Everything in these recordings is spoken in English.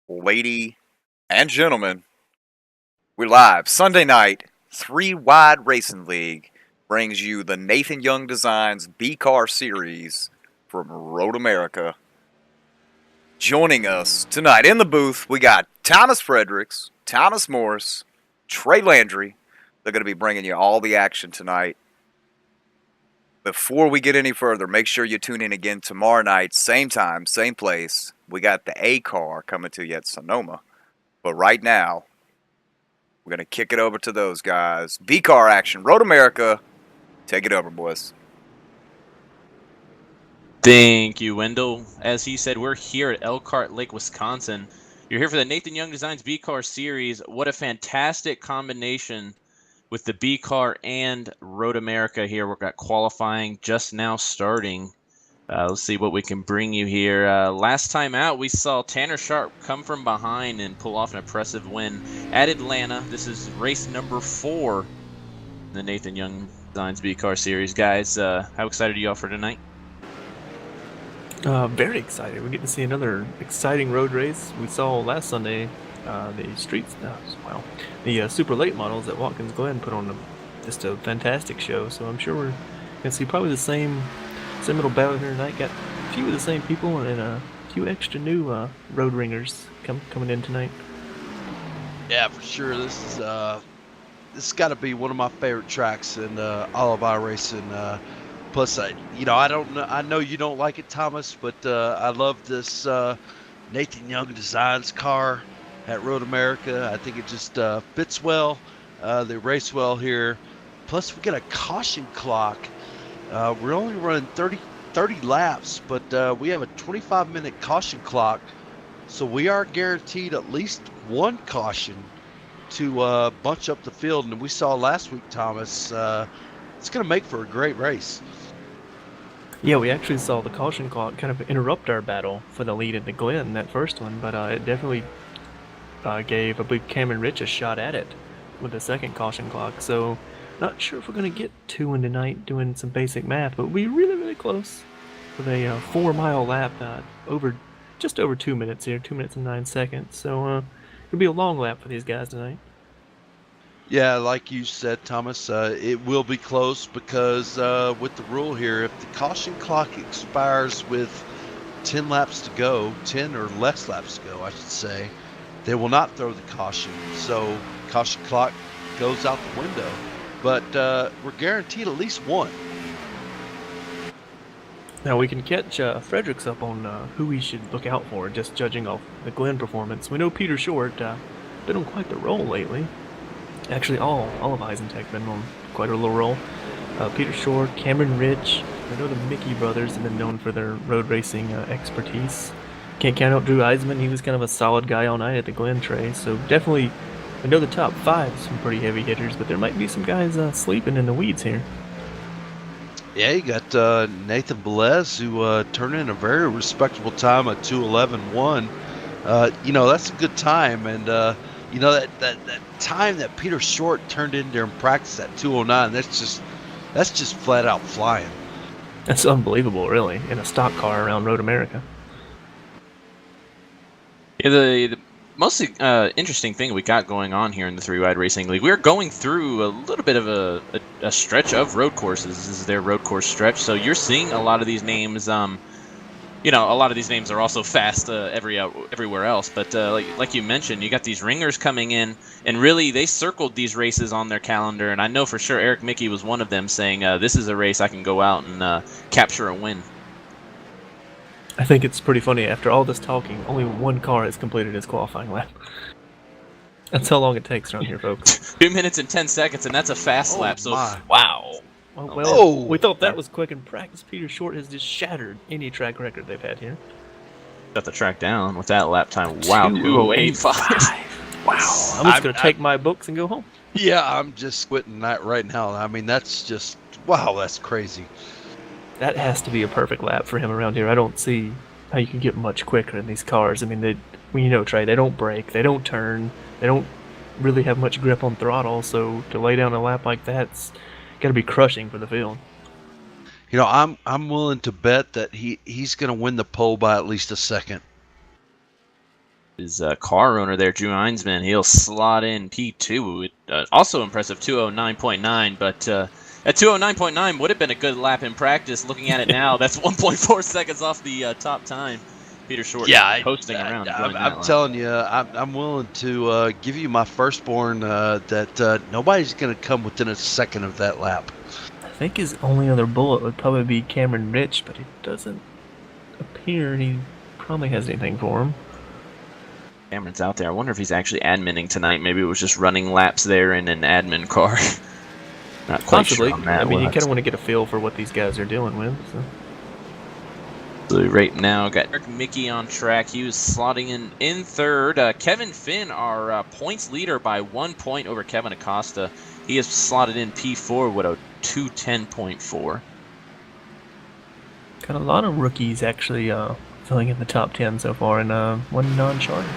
Lady and gentlemen, we're live Sunday night. 3 Wide Racing League brings you the Nathan Young Designs B-Car Series from Road America. Joining us tonight in the booth, we got Thomas Fredericks, Thomas Morris, Trey Landry. They're going to be bringing you all the action tonight. Before we get any further, make sure you tune in again tomorrow night, same time, same place. We got the A-Car coming to you at Sonoma. But right now, we're going to kick it over to those guys. B-Car action, Road America. Take it over, boys. Thank you, Wendell. As he said, we're here at Elkhart Lake, Wisconsin. You're here for the Nathan Young Designs B-Car Series. What a fantastic combination with the B-Car and Road America here. We've got qualifying just now starting. Let's see what we can bring you here. Last time out, we saw Tanner Sharp come from behind and pull off an impressive win at Atlanta. This is race number 4 in the Nathan Young Designs B-Car Series. Guys, how excited are you all for tonight? Very excited. We get to see another exciting road race. We saw last Sunday the super late models at Watkins Glen put on just a fantastic show. So I'm sure we're gonna see probably the same little battle here tonight. Got a few of the same people and a few extra new road ringers coming in tonight. Yeah, for sure. This has got to be one of my favorite tracks in all of iRacing. Plus, I know you don't like it, Thomas, but I love this Nathan Young Designs car at Road America. I think it just fits well. They race well here. Plus, we got a caution clock. We're only running 30 laps, but we have a 25-minute caution clock. So we are guaranteed at least one caution to bunch up the field. And we saw last week, Thomas, it's going to make for a great race. Yeah, we actually saw the caution clock kind of interrupt our battle for the lead at the Glen, that first one, but it definitely gave, I believe, Cameron Rich a shot at it with the second caution clock. So not sure if we're going to get 2 in tonight doing some basic math, but we're really, really close with a 4-mile lap, just over 2 minutes here, 2 minutes and 9 seconds. So it'll be a long lap for these guys tonight. Yeah, like you said, Thomas, it will be close because with the rule here, if the caution clock expires with 10 laps to go, 10 or less laps to go, I should say, they will not throw the caution. So caution clock goes out the window. But we're guaranteed at least one. Now we can catch Fredericks up on who we should look out for, just judging off the Glen performance. We know Peter Short been on quite the roll lately. Actually, all of Isentech been on quite a little roll. Peter Short, Cameron Rich. I know the Mickey brothers have been known for their road racing expertise. Can't count out Drew Eisman. He was kind of a solid guy all night at the Glen Trey. So definitely, I know the top 5 is some pretty heavy hitters, but there might be some guys sleeping in the weeds here. Yeah, you got Nathan Velez, who turned in a very respectable time at 2:11.1. That's a good time, and that time that Peter Short turned in there in practice at 2:09. That's just flat out flying. That's unbelievable, really, in a stock car around Road America. Yeah, the most interesting thing we got going on here in the 3 Wide Racing League, we're going through a little bit of a stretch of road courses. This is their road course stretch, so you're seeing a lot of these names. A lot of these names are also fast everywhere else. But like you mentioned, you got these ringers coming in, and really they circled these races on their calendar. And I know for sure Eric Mickey was one of them, saying this is a race I can go out and capture a win. I think it's pretty funny. After all this talking, only one car has completed his qualifying lap. That's how long it takes around here, folks. 2 minutes and 10 seconds, and that's a fast lap. So wow. Well, we thought that was quick in practice. Peter Short has just shattered any track record they've had here. Got the track down with that lap time. Wow, 2:08.5. Wow. I'm just going to take my books and go home. Yeah, I'm just quitting that right now. I mean, that's just, wow, that's crazy. That has to be a perfect lap for him around here. I don't see how you can get much quicker in these cars. I mean, Trey, they don't brake, they don't turn, they don't really have much grip on throttle, so to lay down a lap like that's got to be crushing for the field. I'm willing to bet that he's going to win the pole by at least a second. His car owner there, Drew Einsman, he'll slot in P2. Also impressive 209.9, but at 209.9 would have been a good lap in practice. Looking at it now, that's 1.4 seconds off the top time. Peter Short coasting around. I'm telling you, I'm willing to give you my firstborn that nobody's going to come within a second of that lap. I think his only other bullet would probably be Cameron Rich, but it doesn't appear he probably has anything for him. Cameron's out there. I wonder if he's actually adminning tonight. Maybe it was just running laps there in an admin car. Not quite Possibly. sure on that. I mean, you kind of want to get a feel for what these guys are dealing with. So right now, got Eric Mickey on track. He was slotting in third. Kevin Finn, our points leader by 1 point over Kevin Acosta. He has slotted in P4 with a 210.4. Got a lot of rookies actually filling in the top 10 so far, and one non-charter.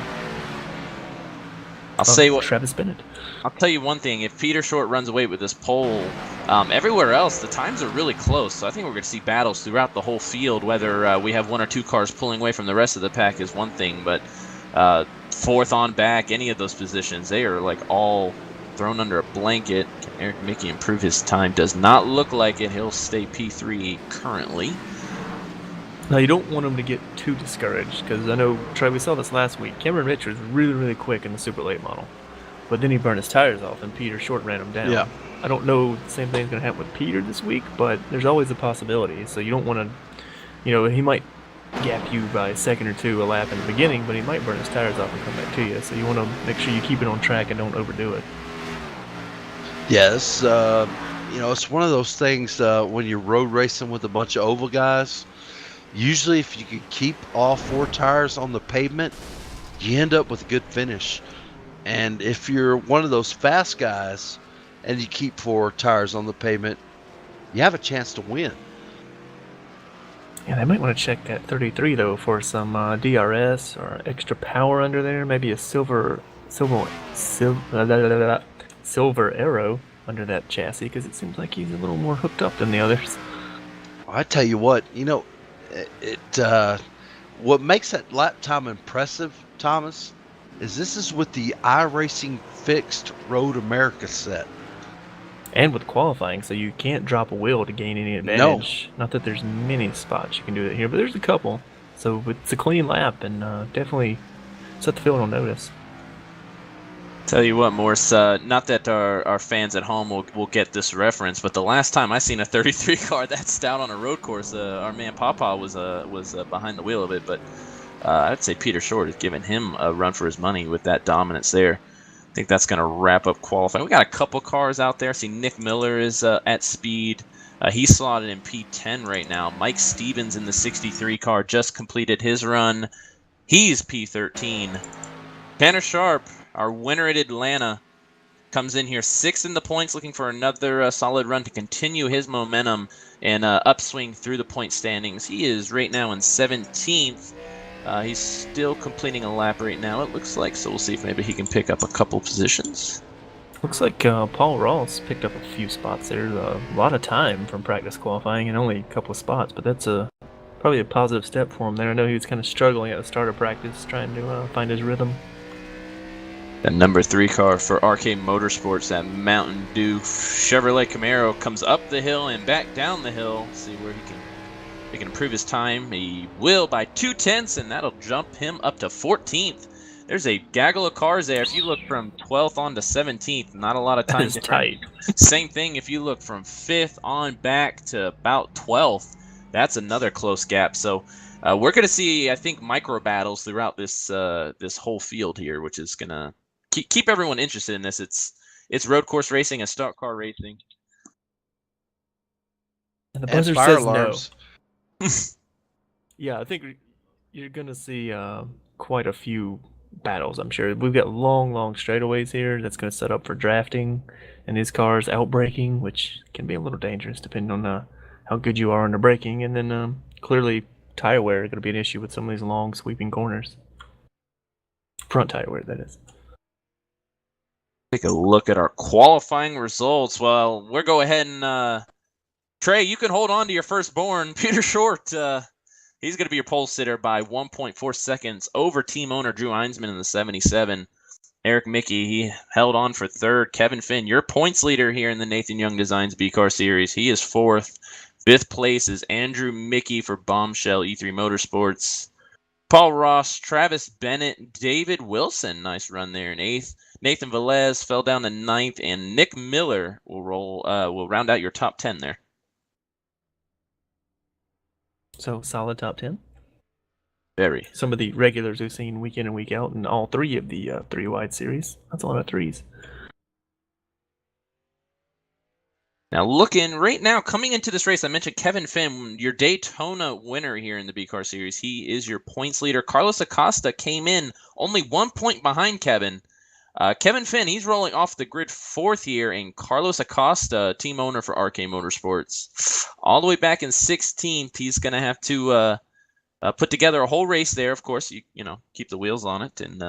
I'll say what Travis Bennett. I'll tell you one thing: if Peter Short runs away with this pole, everywhere else the times are really close. So I think we're going to see battles throughout the whole field. Whether we have one or two cars pulling away from the rest of the pack is one thing, but fourth on back, any of those positions, they are like all thrown under a blanket. Can Eric Mickey improve his time? Does not look like it. He'll stay P3 currently. Now, you don't want him to get too discouraged, because I know, Trey, we saw this last week. Cameron Rich was really, really quick in the super late model, but then he burned his tires off, and Peter Short ran him down. Yeah. I don't know the same thing's going to happen with Peter this week, but there's always a possibility. So you don't want to, he might gap you by a second or two a lap in the beginning, but he might burn his tires off and come back to you. So you want to make sure you keep it on track and don't overdo it. Yes, it's one of those things when you're road racing with a bunch of oval guys. Usually, if you can keep all four tires on the pavement, you end up with a good finish. And if you're one of those fast guys and you keep four tires on the pavement, you have a chance to win. Yeah, they might want to check that 33 though for some DRS or extra power under there. Maybe a silver arrow under that chassis, because it seems like he's a little more hooked up than the others. I tell you what, what makes that lap time impressive, Thomas, is this is with the iRacing fixed Road America set. And with qualifying, so you can't drop a wheel to gain any advantage. No. Not that there's many spots you can do it here, but there's a couple. So it's a clean lap, and definitely set the field on notice. Tell you what, Morse, not that our fans at home will get this reference, but the last time I seen a 33 car that stout on a road course, our man Papa was behind the wheel of it, but I'd say Peter Short is giving him a run for his money with that dominance there. I think that's going to wrap up qualifying. We got a couple cars out there. I see Nick Miller is at speed. He's slotted in P10 right now. Mike Stevens in the 63 car just completed his run. He's P13. Tanner Sharp, our winner at Atlanta, comes in here 6th in the points, looking for another solid run to continue his momentum and upswing through the point standings. He is right now in 17th. He's still completing a lap right now, it looks like, so we'll see if maybe he can pick up a couple positions. Looks like Paul Ross picked up a few spots there. A lot of time from practice qualifying and only a couple of spots, but that's probably a positive step for him there. I know he was kind of struggling at the start of practice, trying to find his rhythm. That number 3 car for RK Motorsports, that Mountain Dew Chevrolet Camaro, comes up the hill and back down the hill. See where he can improve his time. He will by 2/10, and that'll jump him up to 14th. There's a gaggle of cars there. If you look from 12th on to 17th, not a lot of time. That is tight. Same thing if you look from 5th on back to about 12th. That's another close gap. So we're going to see, I think, micro battles throughout this whole field here, which is going to keep everyone interested in this. It's road course racing and stock car racing. And the buzzer fire says alarms. No. Yeah, I think you're going to see quite a few battles, I'm sure. We've got long straightaways here that's going to set up for drafting, and his car's outbraking, which can be a little dangerous depending on how good you are under braking. And then clearly tire wear is going to be an issue with some of these long sweeping corners. Front tire wear, that is. Take a look at our qualifying results. Well, we'll go ahead and Trey, you can hold on to your firstborn. Peter Short, he's going to be your pole sitter by 1.4 seconds over team owner Drew Einsman in the 77. Eric Mickey, he held on for third. Kevin Finn, your points leader here in the Nathan Young Designs B-Car Series. He is fourth. Fifth place is Andrew Mickey for Bombshell E3 Motorsports. Paul Ross, Travis Bennett, David Wilson, nice run there in eighth. Nathan Velez fell down to ninth, and Nick Miller will round out your top 10 there. So solid top 10. Very. Some of the regulars we've seen week in and week out in all three of the three-wide series. That's a lot of threes. Now, looking right now, coming into this race, I mentioned Kevin Finn, your Daytona winner here in the B-Car Series. He is your points leader. Carlos Acosta came in only 1 point behind Kevin. Kevin Finn, he's rolling off the grid fourth here, and Carlos Acosta, team owner for RK Motorsports, all the way back in 16th. He's going to have to put together a whole race there. Of course, you know, keep the wheels on it, and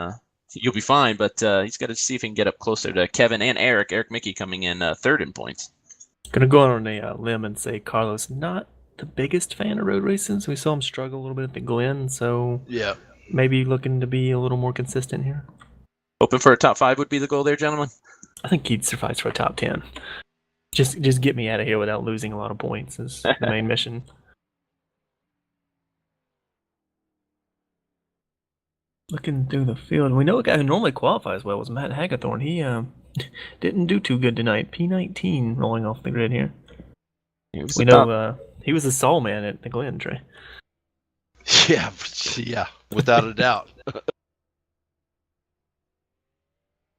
you'll be fine. But he's got to see if he can get up closer to Kevin and Eric. Eric Mickey coming in third in points. Gonna go on a limb and say Carlos not the biggest fan of road races. We saw him struggle a little bit at the Glen, so Yeah. maybe looking to be a little more consistent here. Hoping for a top 5 would be the goal there, gentlemen. I think he'd suffice for a top 10. Just get me out of here without losing a lot of points is the main mission. Looking through the field, we know a guy who normally qualifies well was Matt Haggathorn. He didn't do too good tonight. P19 rolling off the grid here. We know he was a Saul man at the Glen, Trey. Yeah, without a doubt.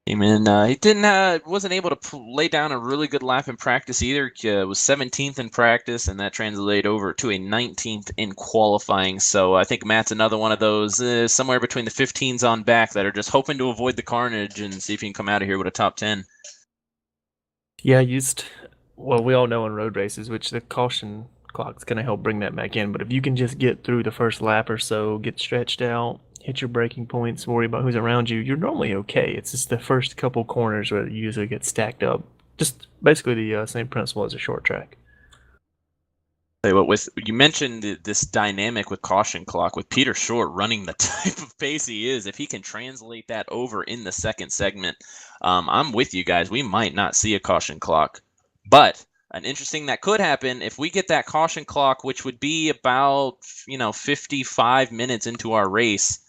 He wasn't able to lay down a really good lap in practice either. Was 17th in practice, and that translated over to a 19th in qualifying. So I think Matt's another one of those somewhere between the 15s on back that are just hoping to avoid the carnage and see if he can come out of here with a top 10. Yeah, we all know in road races, which the caution clock's going to help bring that back in. But if you can just get through the first lap or so, get stretched out, hit your braking points, worry about who's around you, you're normally okay. It's just the first couple corners where you usually get stacked up. Just basically the same principle as a short track. You mentioned this dynamic with caution clock, with Peter Short running the type of pace he is. If he can translate that over in the second segment, I'm with you guys. We might not see a caution clock. But an interesting that could happen if we get that caution clock, which would be about 55 minutes into our race.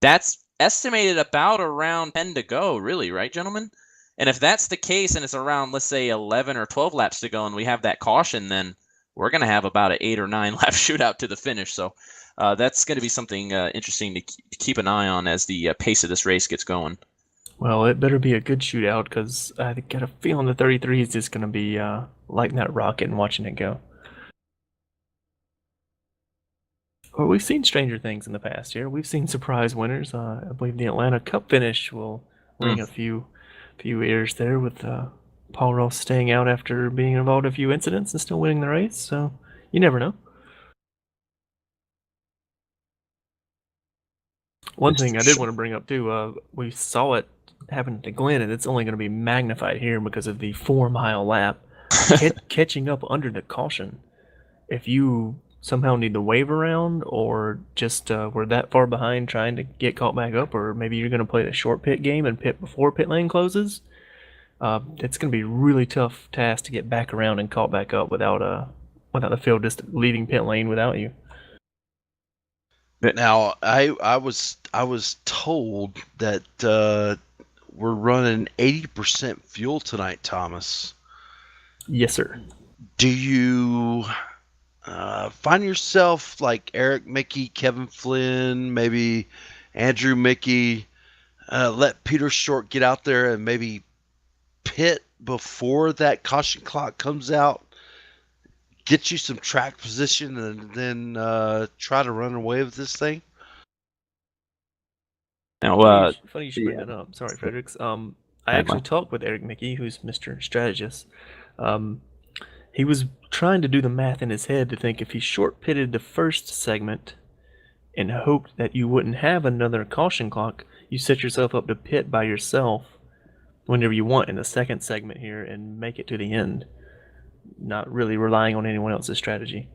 That's estimated about around 10 to go, really, right, gentlemen? And if that's the case and it's around, let's say, 11 or 12 laps to go and we have that caution, then we're going to have about an 8 or 9 lap shootout to the finish. So that's going to be something interesting to keep an eye on as the pace of this race gets going. Well, it better be a good shootout because I got a feeling the 33 is just going to be lighting that rocket and watching it go. Well, we've seen stranger things in the past year. We've seen surprise winners. I believe the Atlanta Cup finish will ring a few ears there with Paul Ross staying out after being involved in a few incidents and still winning the race. So you never know. One thing I did want to bring up too, we saw it happen at the Glen, and it's only going to be magnified here because of the 4-mile lap. Catching up under the caution. If you somehow need to wave around or just we're that far behind trying to get caught back up, or maybe you're going to play the short pit game and pit before pit lane closes, it's going to be a really tough task to get back around and caught back up without the field just leaving pit lane without you. Now, I was told that we're running 80% fuel tonight, Thomas. Yes, sir. Do you find yourself like Eric Mickey, Kevin Flynn, maybe Andrew Mickey, let Peter Short get out there and maybe pit before that caution clock comes out, get you some track position, and then try to run away with this thing? Now, funny you should bring that up. Sorry, Fredericks. I actually talked with Eric Mickey, who's Mr. Strategist. He was trying to do the math in his head to think if he short pitted the first segment and hoped that you wouldn't have another caution clock, you set yourself up to pit by yourself whenever you want in the second segment here and make it to the end. not really relying on anyone else's strategy.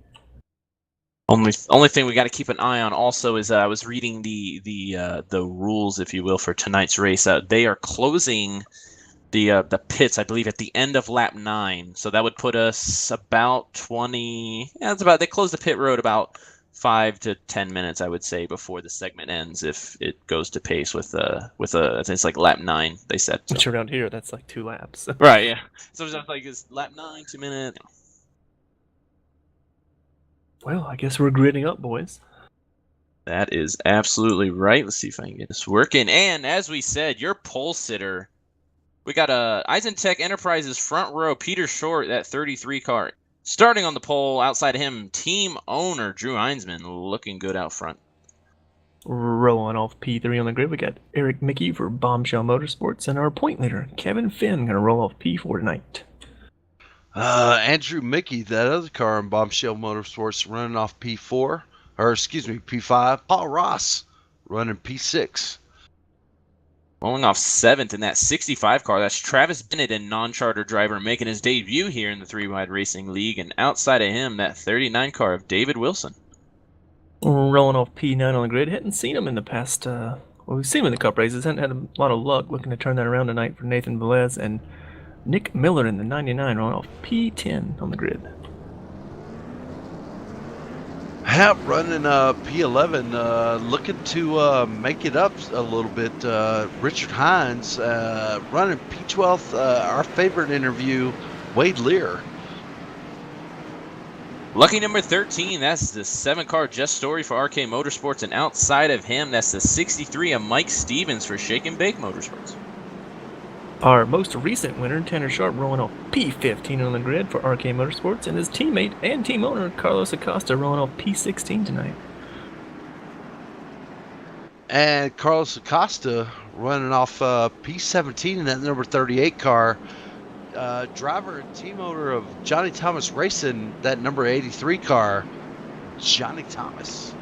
Only thing we got to keep an eye on also is I was reading the rules, if you will, for tonight's race. They are closing the pits, I believe, at the end of lap 9. So that would put us about 20. Yeah, it's about. They close the pit road about 5 to 10 minutes, I would say, before the segment ends, if it goes to pace with I think it's like lap 9. They said. So. Which around here, that's like 2 laps. Right. Yeah. So it's just like it's lap 9, 2 minutes. Well, I guess we're gridding up, boys. That is absolutely right. Let's see if I can get this working. And as we said, your pole sitter, we got Eisentech Enterprises front row, Peter Short, that 33 car. Starting on the pole, outside of him, team owner Drew Einsman, looking good out front. Rolling off P3 on the grid, we got Eric Mickey for Bombshell Motorsports, and our point leader, Kevin Finn, going to roll off P4 tonight. Andrew Mickey, that other car in Bombshell Motorsports, running off P4, or excuse me, P5. Paul Ross running P6. Rolling off 7th in that 65 car, that's Travis Bennett, a non-charter driver, making his debut here in the 3-Wide Racing League. And outside of him, that 39 car of David Wilson. Rolling off P9 on the grid. Hadn't seen him in the past. Well, we've seen him in the Cup races. Hadn't had a lot of luck. Looking to turn that around tonight for Nathan Velez and Nick Miller in the 99, rolling off P10 on the grid. Hap running P11, looking to make it up a little bit. Richard Hines running P12, our favorite interview, Wade Lear. Lucky number 13, that's the 7-car Just Story for RK Motorsports, and outside of him, that's the 63 of Mike Stevens for Shake and Bake Motorsports. Our most recent winner, Tanner Sharp, rolling off P15 on the grid for RK Motorsports, and his teammate and team owner, Carlos Acosta, rolling off P16 tonight. And Carlos Acosta running off P17 in that number 38 car. Driver and team owner of Johnny Thomas Racing, that number 83 car, Johnny Thomas.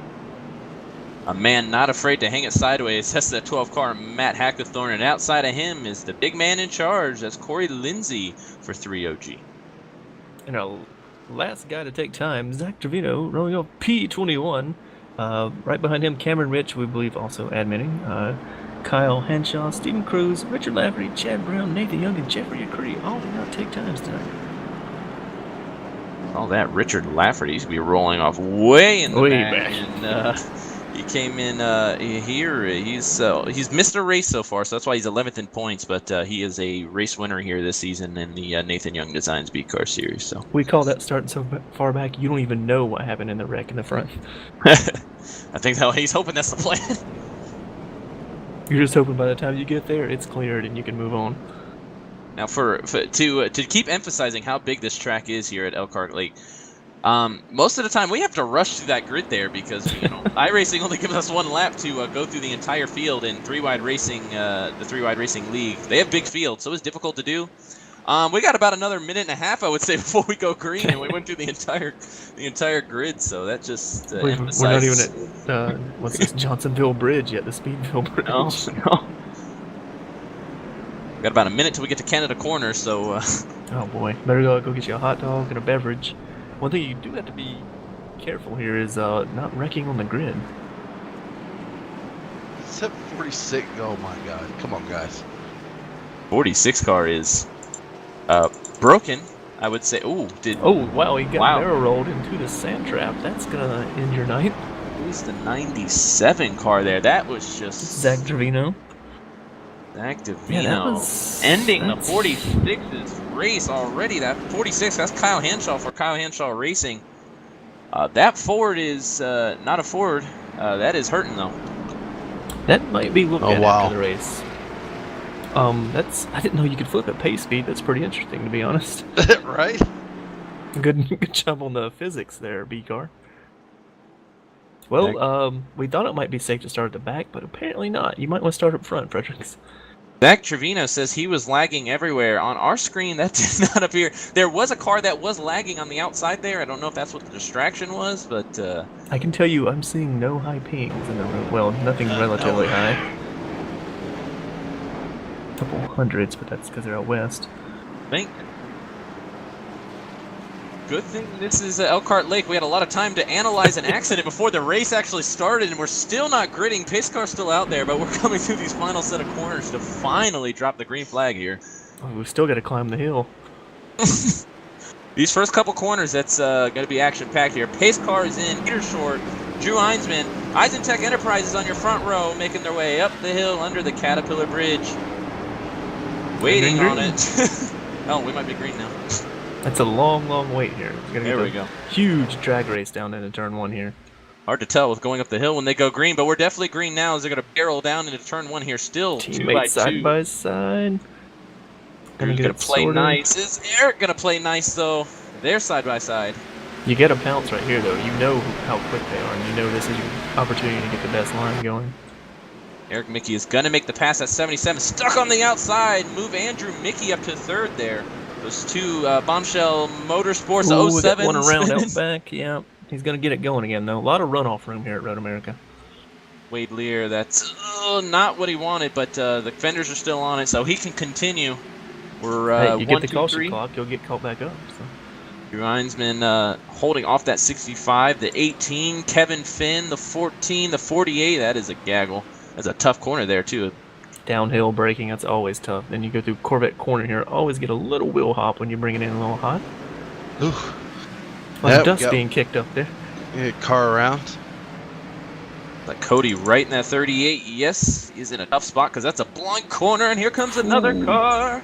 A man not afraid to hang it sideways. That's the 12-car Matt Hackathorn. And outside of him is the big man in charge. That's Corey Lindsay for 3OG. And our last guy to take time, Zach Trevino, rolling off P21. Right behind him, Cameron Rich, we believe also admitting. Kyle Henshaw, Stephen Cruz, Richard Lafferty, Chad Brown, Nathan Young, and Jeffrey Acree all did not take times tonight. All that Richard Lafferty used to be rolling off way in the back. And, he came in here. He's missed a race so far, so that's why he's 11th in points. But he is a race winner here this season in the Nathan Young Designs B Car Series. So we call that starting so far back you don't even know what happened in the wreck in the front. I think that he's hoping that's the plan. You're just hoping by the time you get there, it's cleared and you can move on. Now, to keep emphasizing how big this track is here at Elkhart Lake. Most of the time we have to rush through that grid there because iRacing only gives us 1 lap to go through the entire field. In 3-Wide Racing, the 3-Wide Racing League, they have big fields, so it's difficult to do. We got about another minute and a half, I would say, before we go green, and we went through the entire grid. So that just emphasizes. We're not even at what's this Johnsonville Bridge yet? The Speedville Bridge. No. Got about a minute till we get to Canada Corner, so. Oh boy, better go get you a hot dog and a beverage. One thing you do have to be careful here is not wrecking on the grid. Except 46. Oh my God! Come on, guys. 46 car is broken, I would say. Oh wow! He got barrel rolled into the sand trap. That's gonna end your night. Who's the 97 car there? That was just Zach Trevino. Zach Trevino ending the 46's race already. That 46, that's Kyle Henshaw for Kyle Henshaw Racing. That Ford is not a Ford. That is hurting though. That might be looked at after the race. I didn't know you could flip at pace speed. That's pretty interesting, to be honest. Right? Good job on the physics there, B-Car. Well, we thought it might be safe to start at the back, but apparently not. You might want to start up front, Fredericks. Zach Trevino says he was lagging everywhere. On our screen, that did not appear. There was a car that was lagging on the outside there. I don't know if that's what the distraction was, but... I can tell you I'm seeing no high pings in the room. Well, nothing relatively high. A couple hundreds, but that's because they're out west. I think Good thing this is Elkhart Lake. We had a lot of time to analyze an accident before the race actually started, and we're still not gridding. Pace car's still out there, but we're coming through these final set of corners to finally drop the green flag here. Oh, we've still got to climb the hill. These first couple corners, that's going to be action-packed here. Pace car is in, Peter Short, Drew Einsman, Eisentech Enterprises on your front row, making their way up the hill under the Caterpillar Bridge. Waiting on it. Oh, we might be green now. That's a long, long wait here. There we go. Huge drag race down into turn 1 here. Hard to tell with going up the hill when they go green, but we're definitely green now as they're going to barrel down into turn 1 here. Still Teammates side by side. Gonna play nice. Is Eric going to play nice, though? They're side by side. You get a pounce right here, though. You know how quick they are, and you know this is your opportunity to get the best line going. Eric Mickey is going to make the pass at 77. Stuck on the outside. Move Andrew Mickey up to third there. Those two Bombshell Motorsports 07s. One around out back, yeah. He's going to get it going again, though. A lot of runoff room here at Road America. Wade Lear, that's not what he wanted, but the fenders are still on it, so he can continue. We're hey, you get the 2, caution 3. clock, you'll get caught back up. So. Drew Einsman holding off that 65, the 18, Kevin Finn, the 14, the 48. That is a gaggle. That's a tough corner there, too. Downhill braking, that's always tough. Then you go through Corvette corner here, always get a little wheel hop when you bring it in a little hot. Ooh. Dust being kicked up there. Car around. Like Cody right in that 38. Yes, he's in a tough spot because that's a blunt corner, and here comes another car.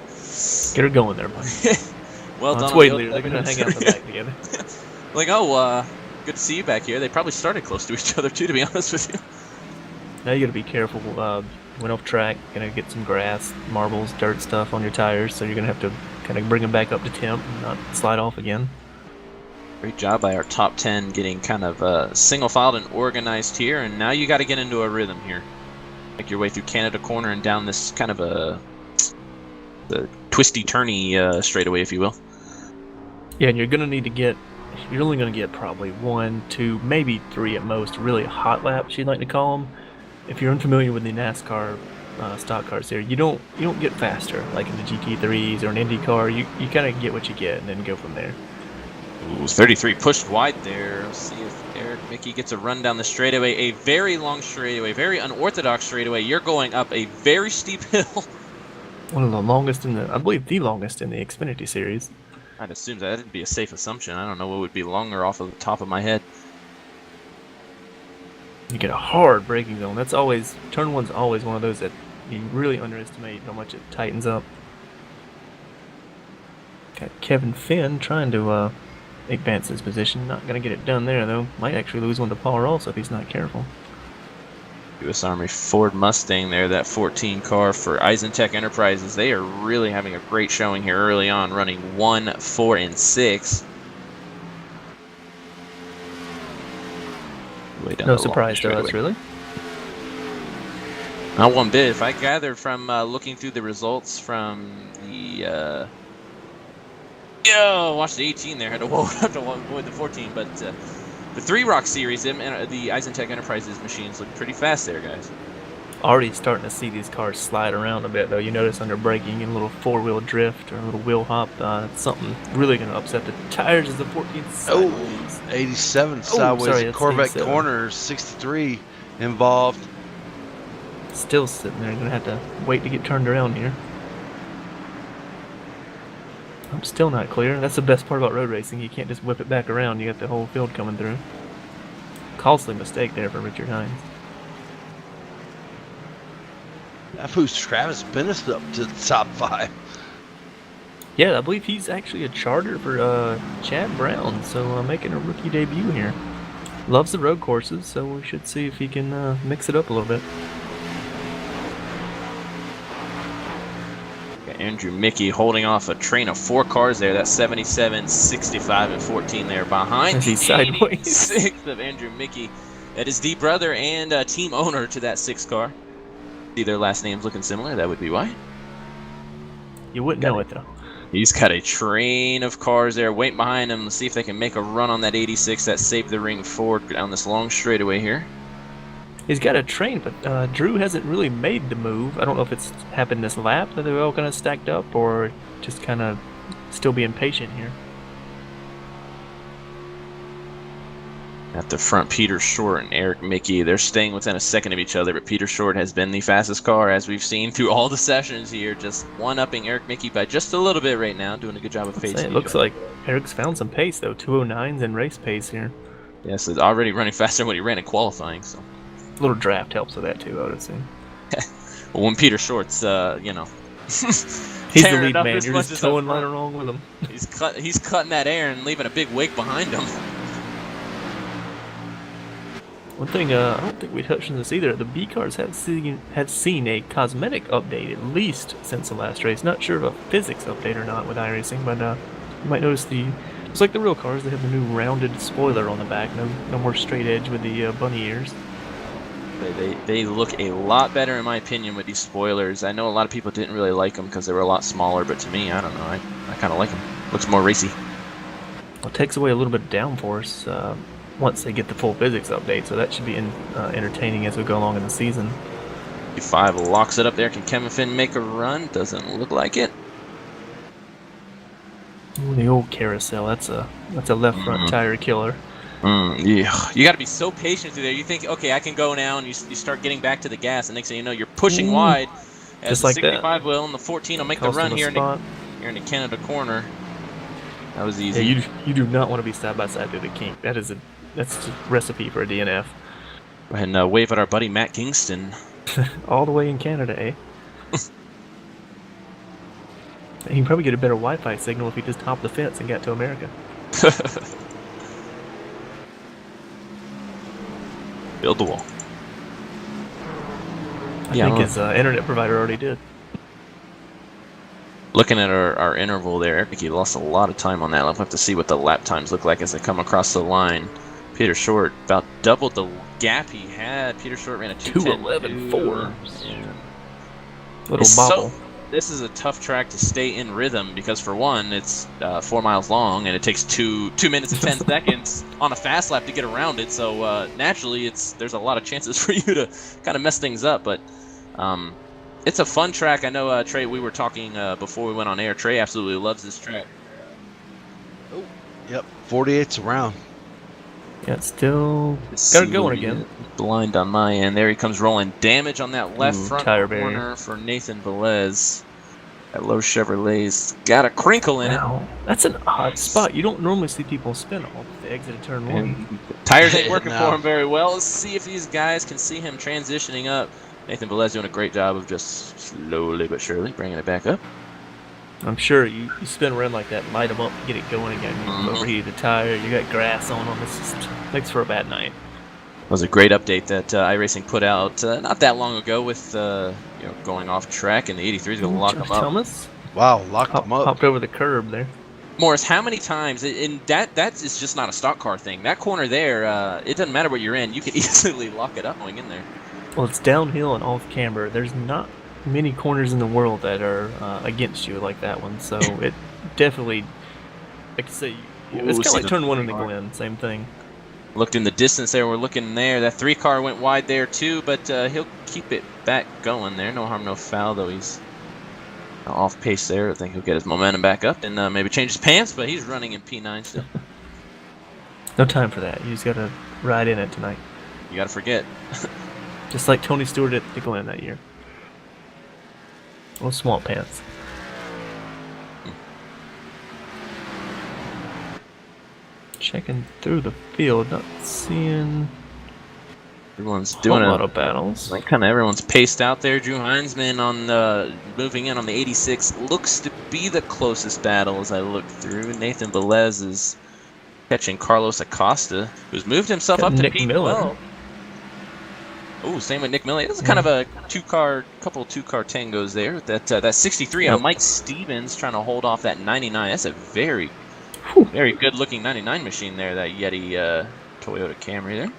Get her going there, buddy. Well done. It's Wade Lear. They're going to hang out the back together. Like, good to see you back here. They probably started close to each other, too, to be honest with you. Now you got to be careful. Went off track, gonna get some grass, marbles, dirt stuff on your tires, so you're gonna have to kind of bring them back up to temp and not slide off again. Great job by our top 10 getting kind of single-filed and organized here, and now you got to get into a rhythm here. Make your way through Canada Corner and down this kind of the twisty-turny straightaway, if you will. Yeah, and you're gonna need to get. You're only gonna get probably 1, 2, maybe 3 at most. Really hot laps, you'd like to call them. If you're unfamiliar with the NASCAR stock cars here, you don't get faster like in the GT3s or an Indy car. You kind of get what you get and then go from there. Ooh, 33 pushed wide there. Let's see if Eric Mickey gets a run down the straightaway. A very long straightaway, very unorthodox straightaway. You're going up a very steep hill. One of the longest I believe the longest in the Xfinity series. I'd assume that'd be a safe assumption. I don't know what would be longer off of the top of my head. You get a hard braking zone. That's always, turn 1's always one of those that you really underestimate how much it tightens up. Got Kevin Finn trying to advance his position. Not going to get it done there, though. Might actually lose one to Paul Ross if he's not careful. U.S. Army Ford Mustang there, that 14 car for Eisentech Enterprises. They are really having a great showing here early on, running 1, 4, and 6. No surprise to us, really. Not one bit. If I gathered from looking through the results from the watch the 18 there, had to avoid the 14, but the 3 Rock Series, the Eisentech Enterprises machines look pretty fast there, guys. Already starting to see these cars slide around a bit, though. You notice under braking, a little 4-wheel drift or a little wheel hop. Something really going to upset the tires as the 14 sideways. 87 sideways. Sorry, Corvette 87. corner, 63 involved. Still sitting there. Going to have to wait to get turned around here. I'm still not clear. That's the best part about road racing. You can't just whip it back around. You got the whole field coming through. Costly mistake there for Richard Hines. That moves Travis Bennett up to the top 5. Yeah, I believe he's actually a charter for Chad Brown, so making a rookie debut here. Loves the road courses, so we should see if he can mix it up a little bit. Andrew Mickey holding off a train of 4 cars there. That's 77, 65, and 14 there behind. He's sideways. 6 of Andrew Mickey. That is the brother and team owner to that 6 car. See their last names looking similar. That would be why. You wouldn't know it, though. He's got a train of cars there waiting behind him. Let's see if they can make a run on that 86 that saved the ring Ford down this long straightaway here. He's got a train, but Drew hasn't really made the move. I don't know if it's happened this lap that they're all kind of stacked up, or just kind of still being patient here. At the front, Peter Short and Eric Mickey. They're staying within a second of each other, but Peter Short has been the fastest car, as we've seen through all the sessions here. Just one-upping Eric Mickey by just a little bit right now, doing a good job of facing. It looks like Eric's found some pace, though. 209s in race pace here. Yes, it's already running faster than what he ran in qualifying. So a little draft helps with that, too, I would assume. Well, when Peter Short's, you know... He's the lead man. You're just towing right along with him. He's cutting that air and leaving a big wake behind him. One thing I don't think we touched on this either. The B cars have seen a cosmetic update at least since the last race. Not sure of a physics update or not with iRacing, but you might notice it's like the real cars. They have the new rounded spoiler on the back. No more straight edge with the bunny ears. They look a lot better in my opinion with these spoilers. I know a lot of people didn't really like them because they were a lot smaller, but to me, I don't know. I kind of like them. Looks more racy. Well, it takes away a little bit of downforce once they get the full physics update, so that should be entertaining as we go along in the season. 5 locks it up there. Can Kevin Finn make a run? Doesn't look like it. Ooh, the old carousel. That's a left front tire killer. Yeah, you got to be so patient through there. You think, okay, I can go now, and you start getting back to the gas, and next thing you know, you're pushing wide. As just the like 65 that. will, and the 14 will make the run here in the Canada corner. That was easy. Yeah, you do not want to be side by side through the kink. That's a recipe for a DNF. Go ahead and wave at our buddy Matt Kingston. All the way in Canada, eh? He can probably get a better Wi-Fi signal if he just hopped the fence and got to America. Build the wall. I think his internet provider already did. Looking at our interval there, Mickey lost a lot of time on that. I'll have to see what the lap times look like as they come across the line. Peter Short about doubled the gap he had. Peter Short ran a 2:11.4. Yeah. Little bobble. This is a tough track to stay in rhythm because, for one, it's 4 miles long and it takes 2 minutes and 10 seconds on a fast lap to get around it. So naturally, there's a lot of chances for you to kind of mess things up. But it's a fun track. I know, Trey, we were talking before we went on air. Trey absolutely loves this track. Oh, yep, 48's around. Yeah, still got it going again. Blind on my end. There he comes rolling damage on that left front tire corner barrier for Nathan Velez. That low Chevrolet's got a crinkle in it. That's an odd spot. You don't normally see people spin off the exit of turn 1. Tires ain't working for him very well. Let's see if these guys can see him transitioning up. Nathan Velez doing a great job of just slowly but surely bringing it back up. I'm sure you spin around like that, light them up, get it going again. You overheated the tire, you got grass on them. This just makes for a bad night. It was a great update that iRacing put out not that long ago with going off track, and the 83 is going to lock them up. Thomas? Wow, locked them up. Hopped over the curb there. Morris, how many times, and that is just not a stock car thing. That corner there, it doesn't matter what you're in. You can easily lock it up going in there. Well, it's downhill and off camber. There's not many corners in the world that are against you like that one, so it definitely, like I say, it's kind of like turn 1 in the Glen, same thing. Looked in the distance there, we're looking there. That 3 car went wide there too, but he'll keep it back going there. No harm, no foul, though he's off pace there. I think he'll get his momentum back up and maybe change his pants, but he's running in P9 still. No time for that. You just got to ride in it tonight. You got to forget. Just like Tony Stewart at the Glen that year. Little swamp pants. Checking through the field, not seeing everyone's doing a lot of battles. Like kind of everyone's paced out there. Drew Heinzman on moving in on the 86 looks to be the closest battle as I look through. Nathan Velez is catching Carlos Acosta, who's moved himself up to Nick P12. Miller. Oh, same with Nick Miller. This is kind of a couple two-car tangos there. That 63 on Mike Stevens trying to hold off that 99. That's a very good-looking 99 machine there, that Yeti Toyota Camry there.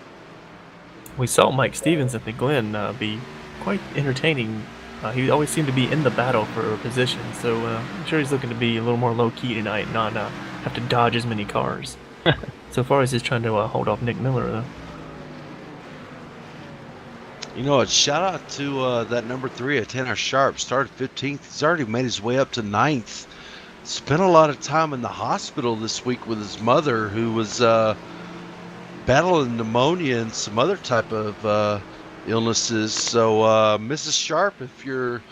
We saw Mike Stevens at the Glen be quite entertaining. He always seemed to be in the battle for a position, so I'm sure he's looking to be a little more low-key tonight and not have to dodge as many cars. So far as he's trying to hold off Nick Miller, though. You know, a shout out to that number 3 at Tanner Sharp. Started 15th. He's already made his way up to 9th. Spent a lot of time in the hospital this week with his mother, who was battling pneumonia and some other type of illnesses. So, Mrs. Sharp, if you're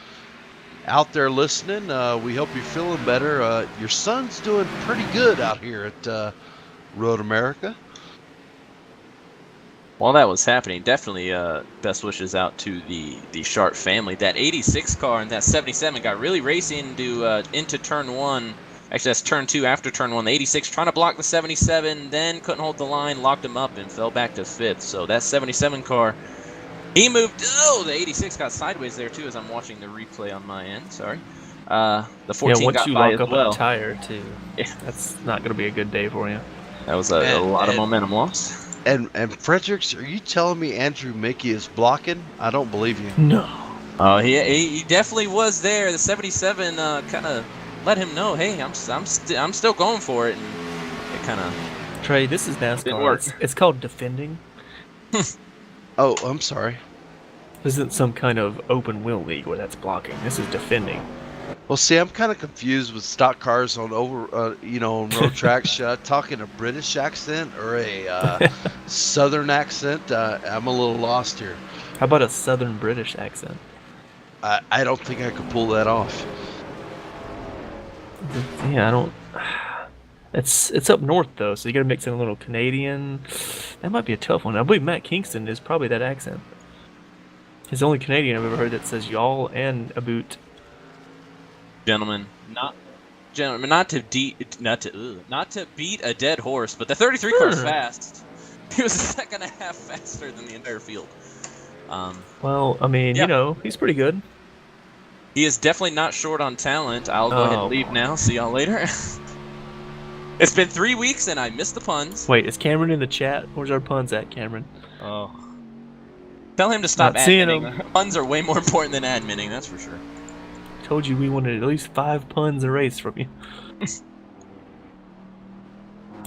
out there listening, we hope you're feeling better. Your son's doing pretty good out here at Road America. While that was happening, definitely best wishes out to the Sharp family. That 86 car and that 77 got really racing into turn 1. Actually, that's turn 2 after turn 1. The 86 trying to block the 77, then couldn't hold the line, locked him up, and fell back to 5th. So that 77 car, he moved. Oh, the 86 got sideways there, too, as I'm watching the replay on my end. Sorry. The 14 once got you by lock as up well. a tire, too, Yeah. that's not going to be a good day for you. That was a lot of momentum lost. And Fredericks, are you telling me Andrew Mickey is blocking? I don't believe you. No. Oh, he definitely was there. The 77 kind of let him know, hey, I'm still going for it, and it kind of. Trey, this is Didn't NASCAR. work. It's called defending. Oh, I'm sorry. This isn't some kind of open wheel league where that's blocking. This is defending. Well, see, I'm kind of confused with stock cars on on road tracks. Talking a British accent or a Southern accent? I'm a little lost here. How about a Southern British accent? I don't think I could pull that off. Yeah, I don't. It's up north though, so you got to mix in a little Canadian. That might be a tough one. I believe Matt Kingston is probably that accent. He's the only Canadian I've ever heard that says y'all and a boot. Gentlemen, not to beat a dead horse, but the 33 car's fast. He was a second and a half faster than the entire field. Well, I mean, Yeah. he's pretty good. He is definitely not short on talent. I'll go ahead and leave now. See y'all later. It's been 3 weeks and I missed the puns. Wait, is Cameron in the chat? Where's our puns at, Cameron? Oh. Tell him to stop Not seeing adminning. Puns are way more important than adminning, that's for sure. Told you we wanted at least 5 puns a race from you.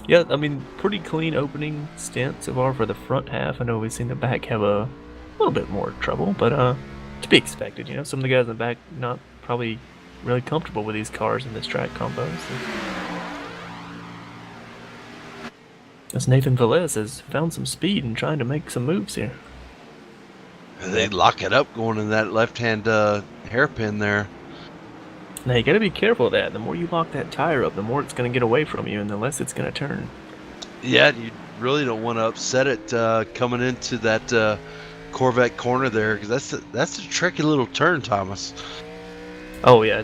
Yeah, I mean, pretty clean opening stint so far for the front half. I know we've seen the back have a little bit more trouble, but to be expected, some of the guys in the back not probably really comfortable with these cars in this track combo. As Nathan Velez has found some speed and trying to make some moves here. They lock it up going in that left-hand hairpin there. Now you gotta be careful of that. The more you lock that tire up, the more it's gonna get away from you and the less it's gonna turn. Yeah, you really don't want to upset it coming into that Corvette corner there, because that's a tricky little turn, Thomas. Oh yeah,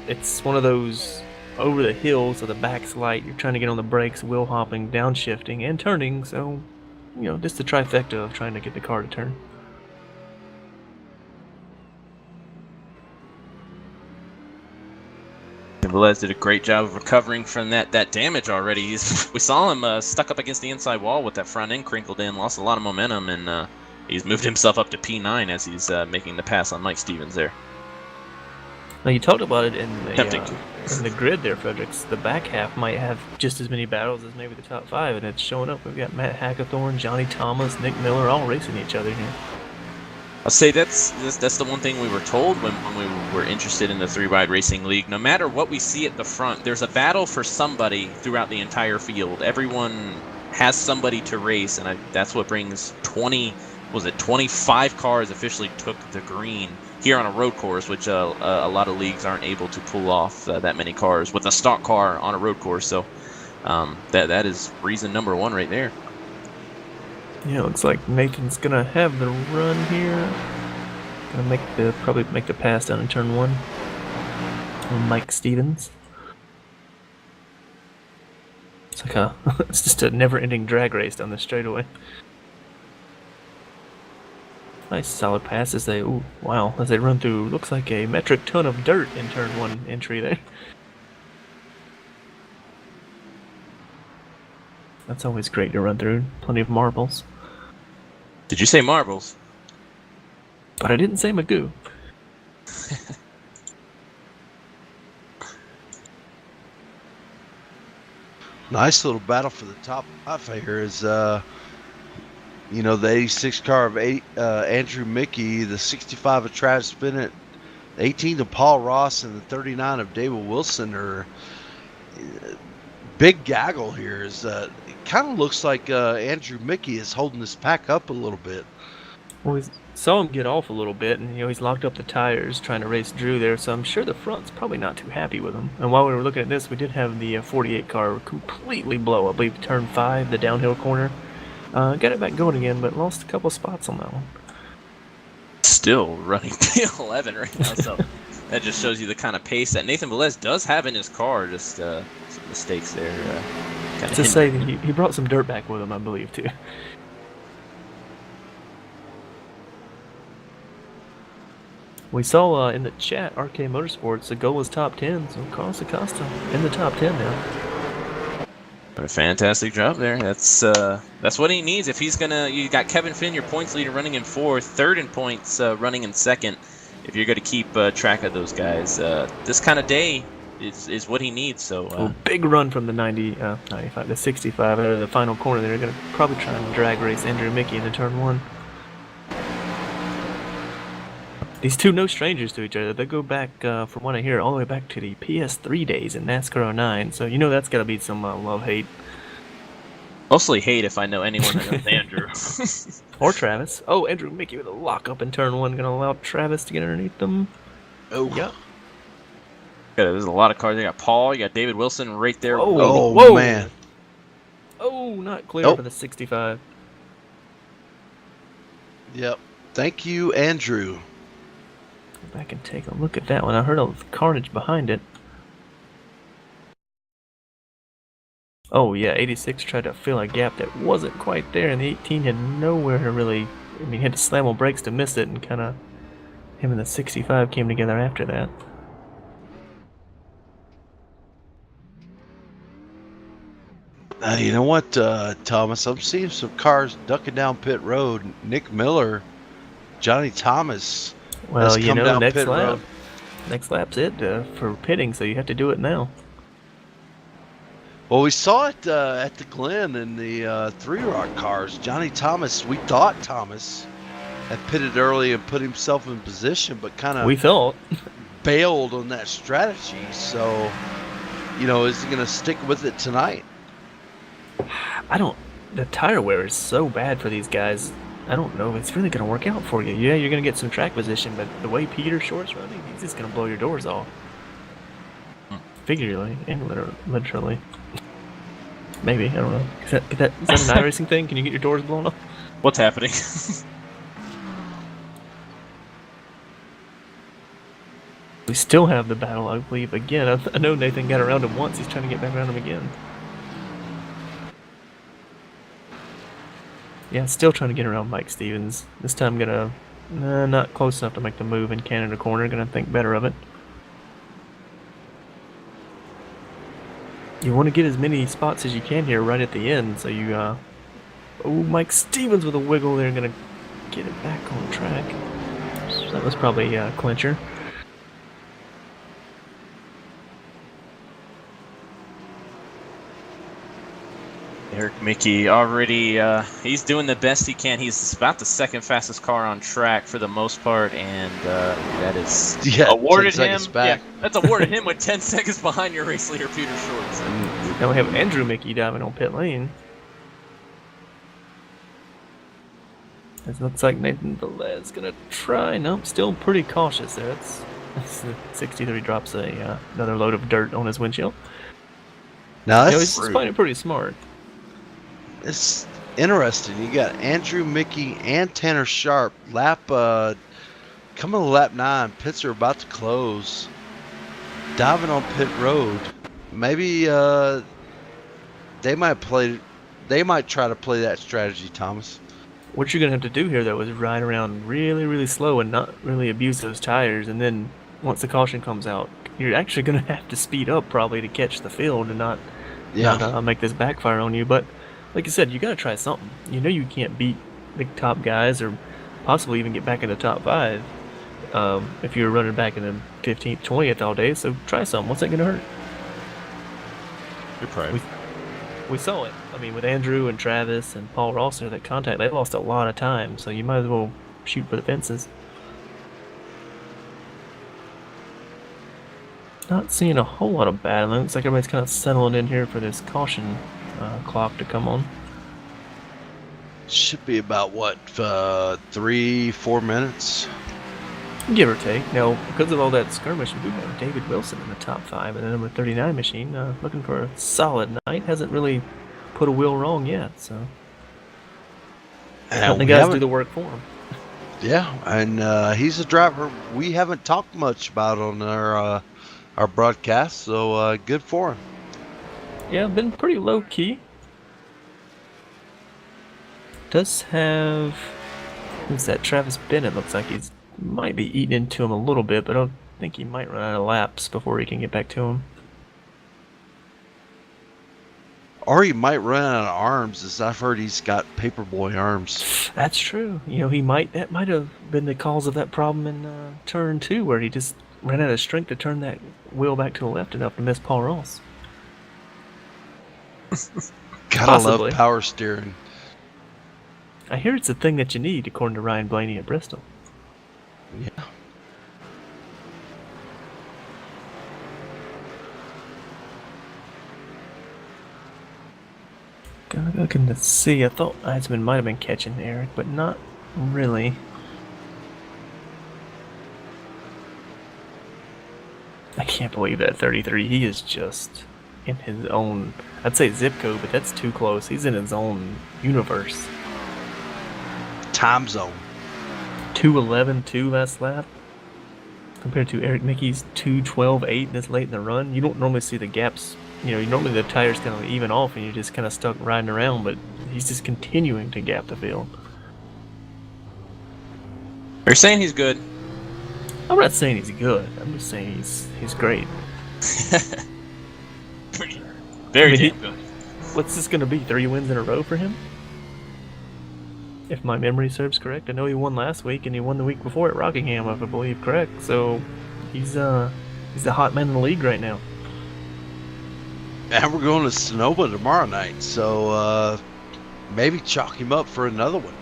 it's one of those over the hill, so the back's light. You're trying to get on the brakes, wheel hopping, downshifting, and turning. So, just the trifecta of trying to get the car to turn. Velez did a great job of recovering from that damage already. We saw him stuck up against the inside wall with that front end crinkled in, lost a lot of momentum, and he's moved himself up to P9 as he's making the pass on Mike Stevens there. Now you talked about it in the grid there, Fredericks. The back half might have just as many battles as maybe the top 5, and it's showing up. We've got Matt Hackathorn, Johnny Thomas, Nick Miller, all racing each other here. I'll say that's the one thing we were told when we were interested in the 3-Wide Racing League. No matter what we see at the front, there's a battle for somebody throughout the entire field. Everyone has somebody to race, and that's what brings 25 cars officially took the green here on a road course, which a lot of leagues aren't able to pull off that many cars with a stock car on a road course. So that is reason number 1 right there. Yeah, looks like Nathan's gonna have the run here. Gonna probably make the pass down in turn 1. Mike Stevens. It's like it's just a never-ending drag race down the straightaway. Nice solid pass as they run through, looks like a metric ton of dirt in turn 1 entry there. That's always great to run through. Plenty of marbles. Did you say marbles? But I didn't say Magoo. Nice little battle for the top 5 here is, the 86 car of Andrew Mickey, the 65 of Travis Bennett, 18 of Paul Ross, and the 39 of David Wilson are big gaggle here. Is kind of looks like Andrew Mickey is holding this pack up a little bit. Well, we saw him get off a little bit, and he's locked up the tires trying to race Drew there, so I'm sure the front's probably not too happy with him. And while we were looking at this, we did have the 48 car completely blow, I believe, turn 5, the downhill corner. Got it back going again, but lost a couple spots on that one. Still running P11 right now, so that just shows you the kind of pace that Nathan Velez does have in his car. Just some mistakes there. Just say he brought some dirt back with him, I believe, too. We saw in the chat, RK Motorsports, the goal was top 10, so Carlos Acosta in the top 10 now. What a fantastic job there. That's what he needs. If he's gonna, you got Kevin Finn, your points leader, running in 4th, third in points, running in 2nd. If you're gonna keep track of those guys, this kind of day is what he needs. So well, big run from the 95 to 65 out of the final corner. They're gonna probably try and drag race Andrew Mickey into turn 1. These two no strangers to each other. They go back, from what I hear, all the way back to the PS3 days in NASCAR 09. So you know that's got to be some love-hate. Mostly hate if I know anyone that knows Andrew. Or Travis. Oh, Andrew Mickey with a lock-up in turn 1. Going to allow Travis to get underneath them. Oh. Yep. There's a lot of cars. You got Paul. You got David Wilson right there. Oh, man. Oh, not clear for the 65. Yep. Thank you, Andrew. Go back and take a look at that one. I heard a carnage behind it. Oh yeah, 86 tried to fill a gap that wasn't quite there, and the 18 had nowhere to really. I mean, he had to slam on brakes to miss it, and kind of him and the 65 came together after that. You know what, Thomas? I'm seeing some cars ducking down pit road. Nick Miller, Johnny Thomas. Well, you know, next lap. Road. Next lap's it for pitting, so you have to do it now. Well, we saw it at the Glen in the 3 Rock cars. Johnny Thomas, we thought Thomas had pitted early and put himself in position, but kind of we thought bailed on that strategy. So, you know, is he going to stick with it tonight? The tire wear is so bad for these guys. I don't know if it's really going to work out for you. Yeah, you're going to get some track position, but the way Peter Short's running, he's just going to blow your doors off. Figuratively and literally. Maybe, I don't know. Is that an iRacing thing? Can you get your doors blown off? What's happening? We still have the battle, I believe, again. I know Nathan got around him once. He's trying to get back around him again. Yeah, still trying to get around Mike Stevens. This time gonna not close enough to make the move in Canada corner. Gonna think better of it. You want to get as many spots as you can here right at the end. So you, oh, Mike Stevens with a wiggle there. Gonna get it back on track. So that was probably a clincher. Eric Mickey already, he's doing the best he can. He's about the 2nd fastest car on track for the most part, and that is awarded him. Yeah, that's awarded him with 10 seconds behind your race leader, Peter Short. So. Now we have Andrew Mickey diving on pit lane. It looks like Nathan Velez gonna try. Nope, still pretty cautious there. That's the 63 drops another load of dirt on his windshield. No, he's playing it pretty smart. It's interesting. You got Andrew Mickey and Tanner Sharp coming to lap 9. Pits are about to close. Diving on pit road. Maybe they might try to play that strategy, Thomas. What you're gonna have to do here, though, is ride around really, really slow and not really abuse those tires. And then once the caution comes out, you're actually gonna have to speed up probably to catch the field and not make this backfire on you. But like I said, you gotta try something. You know you can't beat the top guys or possibly even get back in the top 5 if you're running back in the 15th, 20th all day. So try something. What's that gonna hurt? You're probably. We saw it. I mean, with Andrew and Travis and Paul Rosser, that contact, they lost a lot of time. So you might as well shoot for the fences. Not seeing a whole lot of battling. Looks like everybody's kind of settling in here for this caution clock to come on. Should be about what 3-4 minutes. Give or take. Now, because of all that skirmish, we do have David Wilson in the top 5 and the number 39 machine. Looking for a solid night. Hasn't really put a wheel wrong yet, so. Let the guys do the work for him. Yeah, and he's a driver we haven't talked much about on our broadcast, so good for him. Yeah, been pretty low key. Does have. Who's that? Travis Bennett looks like he's might be eating into him a little bit, but I think he might run out of laps before he can get back to him. Or he might run out of arms, as I've heard he's got paperboy arms. That might have been the cause of that problem in turn 2, where he just ran out of strength to turn that wheel back to the left enough to miss Paul Ross. Gotta love power steering. I hear it's a thing that you need, according to Ryan Blaney at Bristol. Yeah. Looking to see, I thought Eisman might have been catching Eric, but not really. I can't believe that 33. He is just in his own, I'd say zip code, but that's too close. He's in his own universe. Time zone. 2:11.2 last lap, compared to Eric Mickey's 2:12.8 this late in the run. You don't normally see the gaps. Normally the tires kind of even off and you're just kind of stuck riding around, but he's just continuing to gap the field. You're saying he's good? I'm not saying he's good. I'm just saying he's great. Very damn good. What's this going to be? 3 wins in a row for him? If my memory serves correct. I know he won last week and he won the week before at Rockingham, if I believe correct. So he's the hot man in the league right now. And we're going to Sonoma tomorrow night, so maybe chalk him up for another one.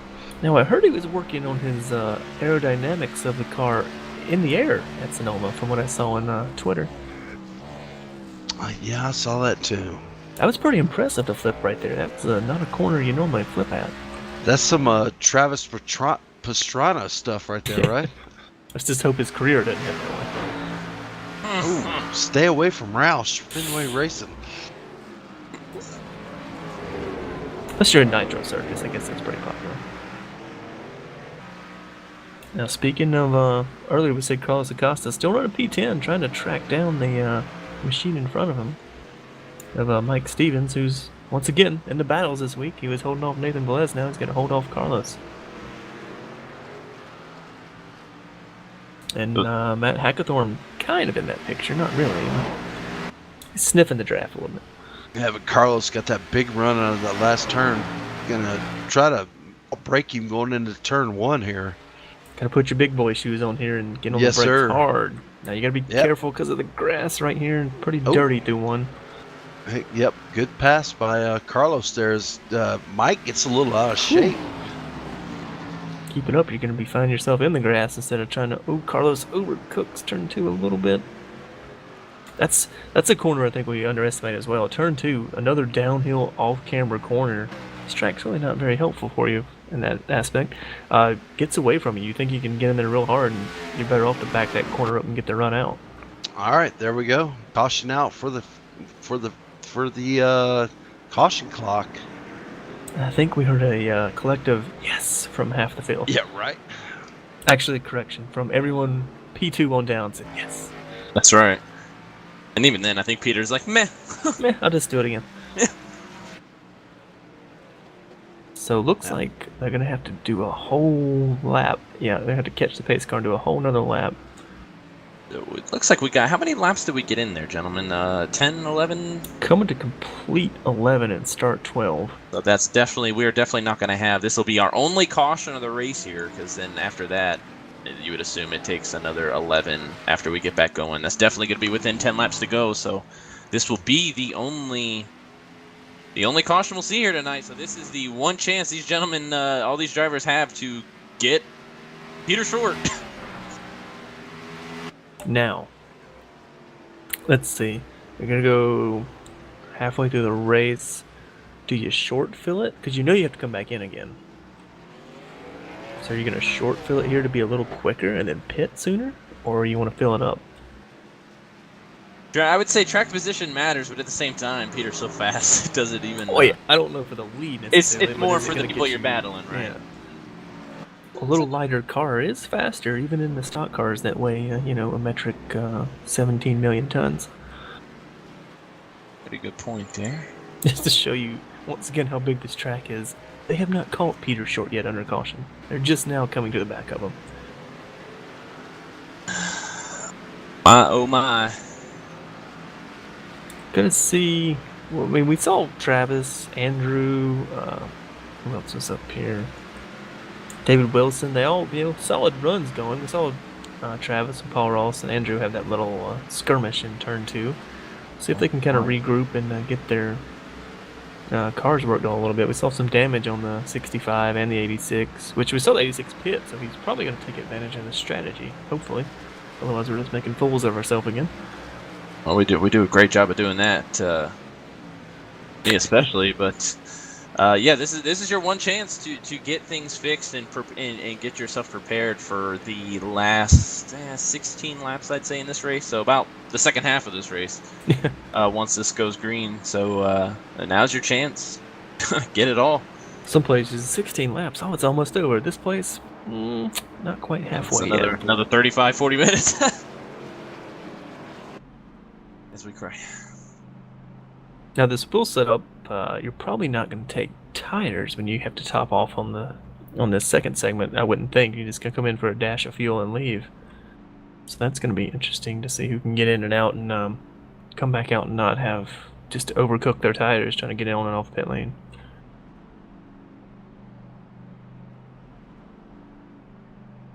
Now, I heard he was working on his aerodynamics of the car in the air at Sonoma, from what I saw on Twitter. Yeah, I saw that too. That was pretty impressive to flip right there. That's not a corner you normally flip at. That's some Travis Pastrana stuff right there, right? Let's just hope his career doesn't hit that way. Ooh, stay away from Roush. Fenway Racing. Unless you're in Nitro Circus, I guess that's pretty popular. Now, speaking of, earlier we said Carlos Acosta still running P10, trying to track down the machine in front of him. Of Mike Stevens, who's once again in the battles this week. He was holding off Nathan Velez, now he's going to hold off Carlos. And Matt Hackathorn kind of in that picture, not really. He's sniffing the draft a little bit. Yeah, but Carlos got that big run out of that last turn. Gonna try to break him going into turn 1 here. Gotta put your big boy shoes on here and get on the brakes hard. Now you gotta be careful because of the grass right here and pretty dirty through one. Hey, yep, good pass by Carlos there. As Mike gets a little out of shape. Keep it up, you're going to be finding yourself in the grass instead of trying to... Oh, Carlos overcooks turn 2 a little bit. That's a corner I think we underestimate as well. Turn 2, another downhill off-camera corner. This track's really not very helpful for you in that aspect. Gets away from you. You think you can get in there real hard, and you're better off to back that corner up and get the run out. All right, there we go. Caution out for the caution clock. I think we heard a collective yes from half the field. Yeah, right. Actually, correction, from everyone P2 on down said yes. That's right. And even then, I think Peter's like, meh. Meh, I'll just do it again. Yeah. So looks like they're going to have to do a whole lap. Yeah, they have to catch the pace car and do a whole nother lap. It looks like we got... How many laps did we get in there, gentlemen? 10, 11? Coming to complete 11 and start 12. So that's definitely... We're definitely not going to have... This will be our only caution of the race here, because then after that, you would assume it takes another 11 after we get back going. That's definitely going to be within 10 laps to go, so this will be the only caution we'll see here tonight. So this is the one chance these gentlemen, all these drivers have to get Peter Short. Now, let's see. We're going to go halfway through the race. do you short fill it? Because you know you have to come back in again. So are you going to short fill it here to be a little quicker and then pit sooner? Or you want to fill it up? I would say track position matters, but at the same time, Peter's so fast, it doesn't even... Oh, yeah. I don't know for the lead necessarily. It's more is it for the gonna people get you're you- battling, right? Yeah. A little lighter car is faster, even in the stock cars that weigh, a metric 17 million tons. Pretty good point there. Just to show you, once again, how big this track is, they have not caught Peter Short yet under caution. They're just now coming to the back of him. My, oh my. Gonna see. Well, I mean, we saw Travis, Andrew. Who else was up here? David Wilson. They all, solid runs going. We saw Travis and Paul Ross and Andrew have that little skirmish in turn 2. See if they can kind of regroup and get their cars worked on a little bit. We saw some damage on the 65 and the 86, which we saw the 86 pit, so he's probably going to take advantage of the strategy, hopefully. Otherwise, we're just making fools of ourselves again. Well, we do a great job of doing that, me especially. But yeah, this is your one chance to get things fixed and get yourself prepared for the last 16 laps, I'd say, in this race. So about the second half of this race, once this goes green. So now's your chance. Get it all. Some places 16 laps. Oh, it's almost over. This place, not quite halfway yet. Another 35, 40 minutes. As we cry. Now this full setup, you're probably not going to take tires when you have to top off on this second segment. I wouldn't think. You're just going to come in for a dash of fuel and leave. So that's going to be interesting to see who can get in and out and come back out and not have just overcook their tires trying to get on and off pit lane.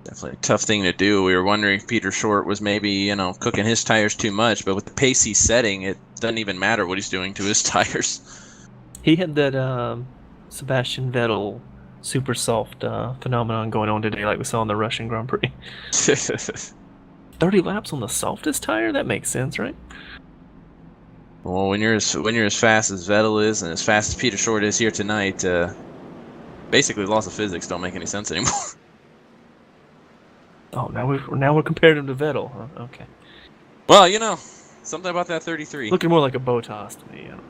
Definitely a tough thing to do. We were wondering if Peter Short was maybe, cooking his tires too much, but with the pace he's setting, it doesn't even matter what he's doing to his tires. He had that Sebastian Vettel super soft phenomenon going on today, like we saw in the Russian Grand Prix. 30 laps on the softest tire? That makes sense, right? Well, when you're as fast as Vettel is and as fast as Peter Short is here tonight, basically laws of physics don't make any sense anymore. Oh, now we're comparing him to Vettel, huh? Okay. Well, something about that 33. Looking more like a Bottas to me. I don't know.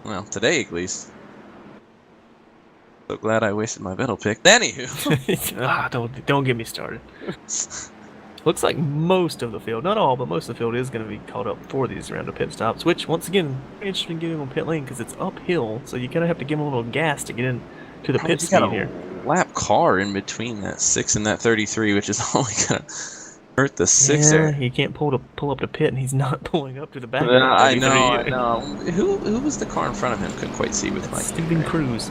Well, today at least. So glad I wasted my Vettel pick. Anywho. Don't get me started. Looks like most of the field, not all, but most of the field is going to be caught up for these round of pit stops, which, once again, interesting getting on pit lane because it's uphill, so you kind of have to give them a little gas to get in to the pit speed here. Lap car in between that 6 and that 33, which is only going to hurt the 6 there. He can't pull up the pit, and he's not pulling up to the back. I know. Who was the car in front of him? Couldn't quite see with my Stephen Cruz.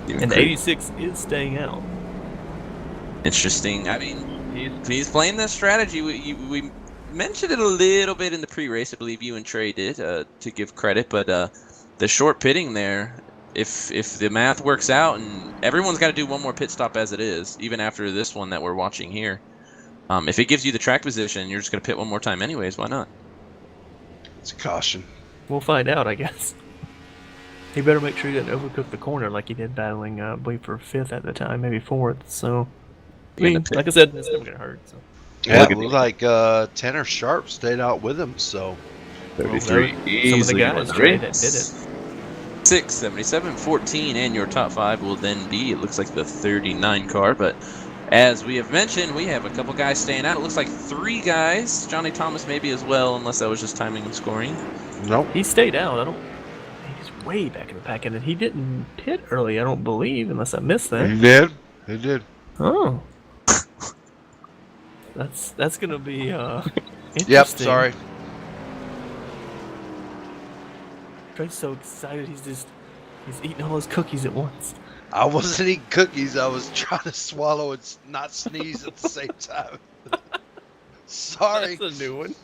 And the 86 is staying out. Interesting. I mean, he's playing this strategy. We mentioned it a little bit in the pre-race. I believe you and Trey did, to give credit. But the short pitting there, if the math works out, and everyone's got to do one more pit stop as it is, even after this one that we're watching here. If it gives you the track position, you're just going to pit one more time anyways. Why not? It's a caution. We'll find out, I guess. He better make sure he doesn't overcook the corner like he did battling, I believe, for 5th at the time, maybe 4th. So, I mean, like I said, it's never going to hurt. So. Yeah, it looked like Tanner Sharp stayed out with him, so... 33 some of the guys Trey, that did it. 6, 77, 14, and your top 5 will then be, it looks like, the 39 car. But as we have mentioned, we have a couple guys staying out. It looks like 3 guys. Johnny Thomas maybe as well, unless that was just timing and scoring. Nope. He stayed out. He's way back in the pack, and he didn't pit early, I don't believe, unless I missed that. He did. He did. Oh. That's going to be interesting. Yep, sorry. Trey's so excited, he's eating all his cookies at once. I wasn't eating cookies. I was trying to swallow and not sneeze at the same time. Sorry. That's a new one.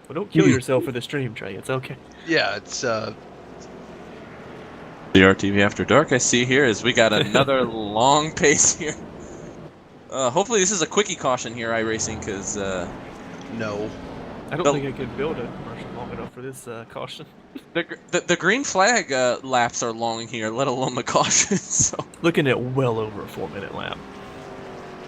Well, don't kill yourself for the stream, Trey. It's okay. Yeah, it's The RTV After Dark I see here is we got another long pace here. Hopefully this is a quickie caution here, iRacing, because no. I don't think I could build a commercial long enough for this caution. The green flag laps are long here, let alone the caution. So. Looking at well over a 4-minute lap.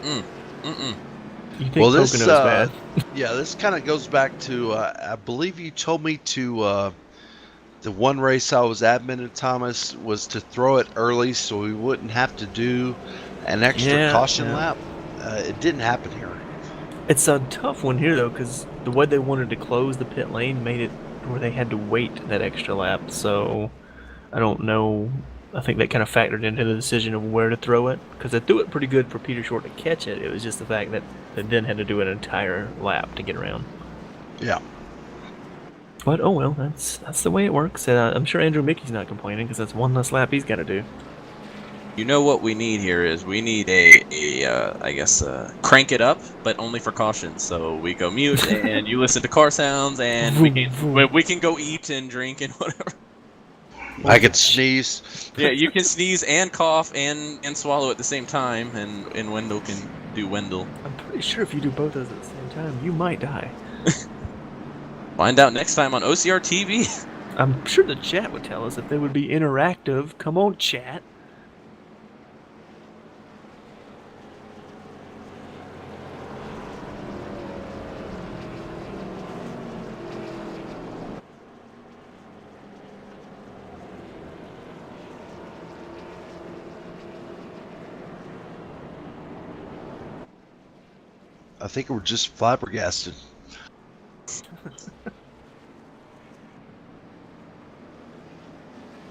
Mm. You think Well, Pocono's this bad? yeah, this kind of goes back to I believe you told me to the one race I was admin, Thomas, was to throw it early so we wouldn't have to do an extra caution lap. It didn't happen here. It's a tough one here, though, because the way they wanted to close the pit lane made it where they had to wait that extra lap. So, I don't know. I think that kind of factored into the decision of where to throw it, because they threw it pretty good for Peter Short to catch it. It was just the fact that they then had to do an entire lap to get around. Yeah. But, oh well, that's the way it works. I'm sure Andrew Mickey's not complaining, because that's one less lap he's got to do. You know what we need here is we need I guess crank it up, but only for caution. So we go mute and you listen to car sounds, and we can go eat and drink and whatever. I could sneeze. Yeah, you can sneeze and cough and swallow at the same time, and Wendell can do Wendell. I'm pretty sure if you do both those at the same time, you might die. Find out next time on OCR TV. I'm sure the chat would tell us if they would be interactive. Come on, chat. I think we're just flabbergasted.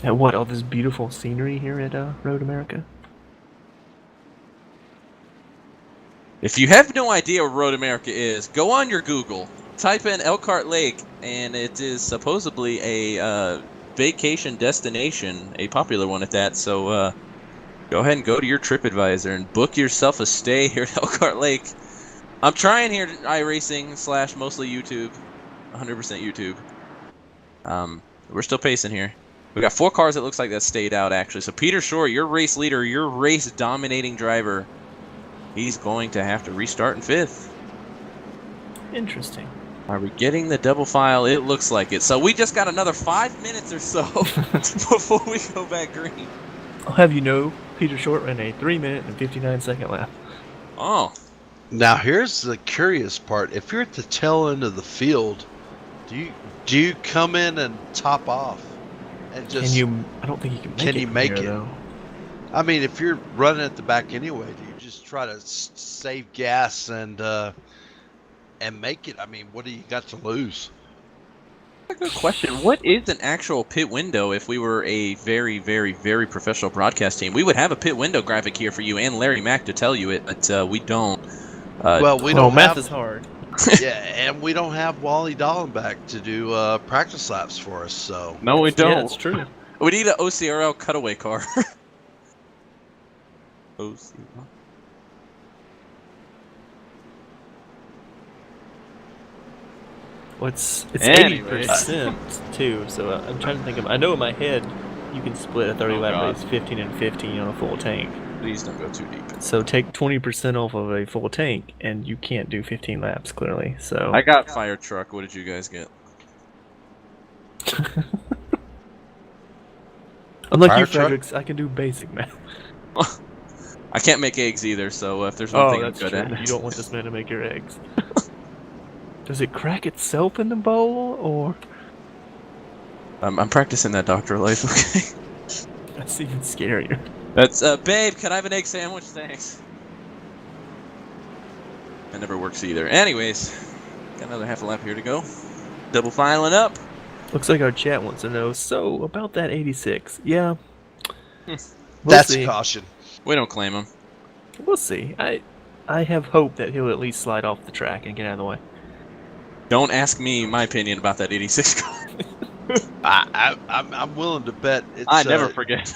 At what, all this beautiful scenery here at Road America? If you have no idea what Road America is, go on your Google, type in Elkhart Lake, and it is supposedly a vacation destination, a popular one at that. So go ahead and go to your TripAdvisor and book yourself a stay here at Elkhart Lake. I'm trying here at iRacing / mostly YouTube, 100% YouTube. We're still pacing here. We got 4 cars that looks like that stayed out, actually. So Peter Short, your race leader, your race dominating driver, he's going to have to restart in 5th. Interesting. Are we getting the double file? It looks like it. So we just got another 5 minutes or so before we go back green. I'll have you know, Peter Short ran a 3-minute and 59-second lap. Oh. Now here's the curious part. If you're at the tail end of the field, do you come in and top off? And just Can you? I don't think you can make it. Can you from make here, it? Though. I mean, if you're running at the back anyway, do you just try to save gas and make it? I mean, what do you got to lose? A good question. What is an actual pit window if we were a very, very, very professional broadcast team? We would have a pit window graphic here for you and Larry Mack to tell you it, but we don't. Well, we don't math have, is hard. Yeah, and we don't have Wally Dallenbach to do practice laps for us, so. No, we don't. Yeah, that's true. We need an OCRL cutaway car. OCRL. Well, it's Anyways. 80% too, so I'm trying to think of. I know in my head you can split a 30 lap God. race 15 and 15 on a full tank. Please don't go too deep. So take 20% off of a full tank, and you can't do 15 laps clearly. So I got fire truck. What did you guys get? unlike Fire you, truck? Fredericks, I can do basic math. I can't make eggs either, so if there's one Oh, thing I'm that's good true. at. You don't want this man to make your eggs. Does it crack itself in the bowl, or I'm practicing that doctor life, okay? that's even scarier? That's, babe, can I have an egg sandwich? Thanks. That never works either. Anyways, got another half a lap here to go. Double filing up. Looks like our chat wants to know. So about that 86, yeah. We'll That's see. a caution. We don't claim him. We'll see. I have hope that he'll at least slide off the track and get out of the way. Don't ask me my opinion about that 86 car. I'm willing to bet it's I never forget.